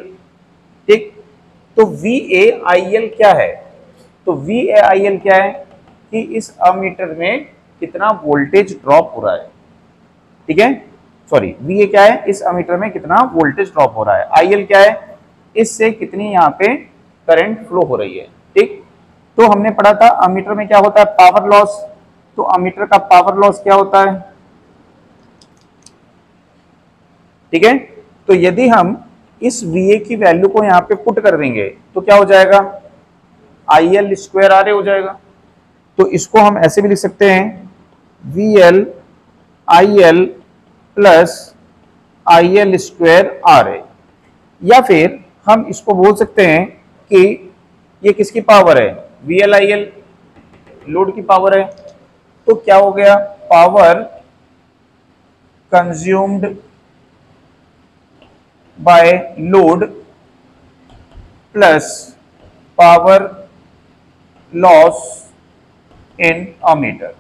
ठीक। तो VAIL क्या है, तो VAIL क्या है कि इस अमीटर में कितना वोल्टेज ड्रॉप हो रहा है, ठीक है। सॉरी, VA क्या है, इस अमीटर में कितना वोल्टेज ड्रॉप हो रहा है, IL क्या है, इससे कितनी यहाँ पे करंट फ्लो हो रही है, ठीक। तो हमने पढ़ा था अमीटर में क्या होता है, पावर लॉस। तो अमीटर का पावर लॉस क्या होता है, ठीक है। तो यदि हम इस VA की वैल्यू को यहाँ पे पुट कर देंगे तो क्या हो जाएगा, IL स्क्वायर RA हो जाएगा। तो इसको हम ऐसे भी लिख सकते हैं VL IL plus IL square RA, या फिर हम इसको बोल सकते हैं कि ये किसकी पावर है, VL IL लोड की पावर है। तो क्या हो गया, power consumed by load plus power loss in ammeter.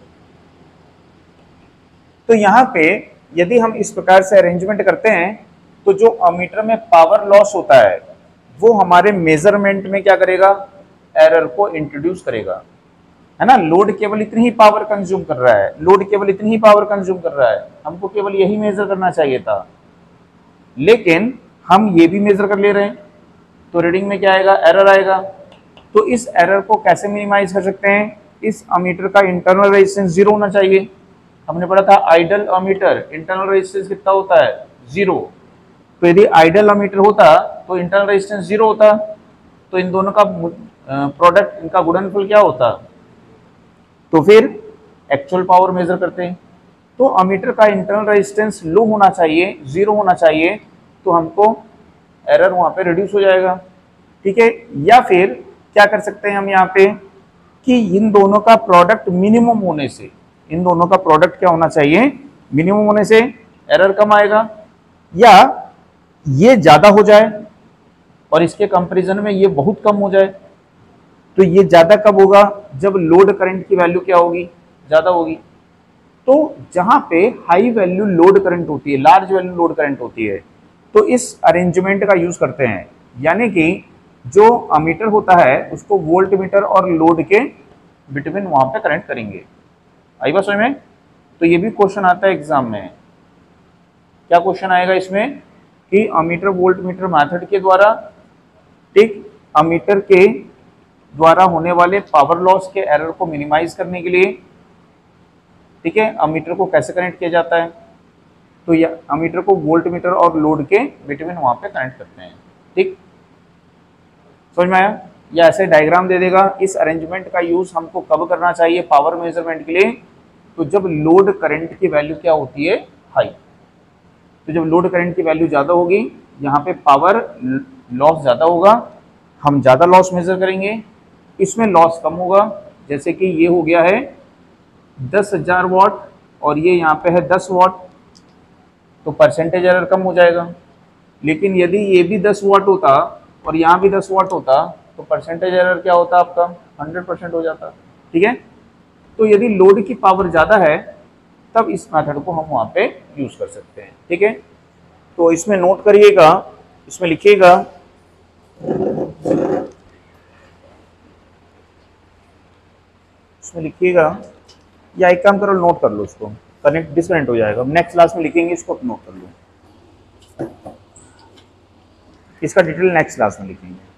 तो यहां पे यदि हम इस प्रकार से अरेंजमेंट करते हैं तो जो अमीटर में पावर लॉस होता है वो हमारे मेजरमेंट में क्या करेगा, एरर को इंट्रोड्यूस करेगा, है ना। लोड केवल इतनी ही पावर कंज्यूम कर रहा है, लोड केवल इतनी ही पावर कंज्यूम कर रहा है, हमको केवल यही मेजर करना चाहिए था, लेकिन हम ये भी मेजर कर ले रहे हैं, तो रीडिंग में क्या आएगा, एरर आएगा। तो इस एरर को कैसे मिनिमाइज कर सकते हैं, इस अमीटर का इंटरनल रेजिस्टेंस 0 होना चाहिए। हमने पढ़ा था आइडल अमीटर इंटरनल रेजिस्टेंस कितना होता है, 0। तो यदि आइडल अमीटर होता तो इंटरनल रेजिस्टेंस 0 होता, तो इन दोनों का प्रोडक्ट, इनका गुणनफल क्या होता, तो फिर एक्चुअल पावर मेजर करते हैं। तो अमीटर का इंटरनल रेजिस्टेंस लो होना चाहिए, 0 होना चाहिए, तो हमको एरर वहां पे रिड्यूस हो जाएगा, ठीक है। या फिर क्या कर सकते हैं हम यहाँ पे कि इन दोनों का प्रोडक्ट मिनिमम होने से, इन दोनों का प्रोडक्ट क्या होना चाहिए, मिनिमम होने से एरर कम आएगा, या ये ज्यादा हो जाए और इसके कंपैरिजन में ये बहुत कम हो जाए। तो ये ज्यादा कब होगा, जब लोड करंट की वैल्यू क्या होगी, ज्यादा होगी। तो जहां पे हाई वैल्यू लोड करंट होती है, लार्ज वैल्यू लोड करंट होती है, तो इस अरेंजमेंट का यूज करते हैं, यानी कि जो अमीटर होता है उसको वोल्ट मीटर और लोड के बिटवीन वहां पे कनेक्ट करेंगे। आई बात समझ में। तो ये भी क्वेश्चन आता है एग्जाम में, क्या क्वेश्चन आएगा इसमें कि अमीटर वोल्ट मीटर मेथड के द्वारा, ठीक, अमीटर के द्वारा होने वाले पावर लॉस के एरर को मिनिमाइज करने के लिए, ठीक है, अमीटर को कैसे कनेक्ट किया जाता है, तो ये अमीटर को वोल्ट मीटर और लोड के बिटवीन वहां पे कनेक्ट करते हैं, ठीक। समझ में आया, या ऐसे डायग्राम दे देगा, इस अरेंजमेंट का यूज हमको कब करना चाहिए पावर मेजरमेंट के लिए, तो जब लोड करंट की वैल्यू क्या होती है, हाई। तो जब लोड करंट की वैल्यू ज्यादा होगी, यहाँ पे पावर लॉस ज्यादा होगा, हम ज्यादा लॉस मेजर करेंगे, इसमें लॉस कम होगा। जैसे कि ये हो गया है 10,000 वाट और ये यहाँ पे है 10 वाट, तो परसेंटेज एरर कम हो जाएगा। लेकिन यदि ये भी 10 वाट होता और यहाँ भी 10 वाट होता तो परसेंटेज एरर क्या होता आपका, 100% हो जाता, ठीक है। तो यदि लोड की पावर ज़्यादा है तब इस मेथड को हम वहाँ पे यूज़ कर सकते हैं, ठीक है। तो इसमें नोट करिएगा, इसमें लिखिएगा या एक काम करो, नोट कर लो इसको, कनेक्ट डिस्कनेक्ट हो जाएगा, नेक्स्ट क्लास में लिखेंगे इसको, नोट कर लो, इसका डिटेल नेक्स्ट क्लास में लिखेंगे।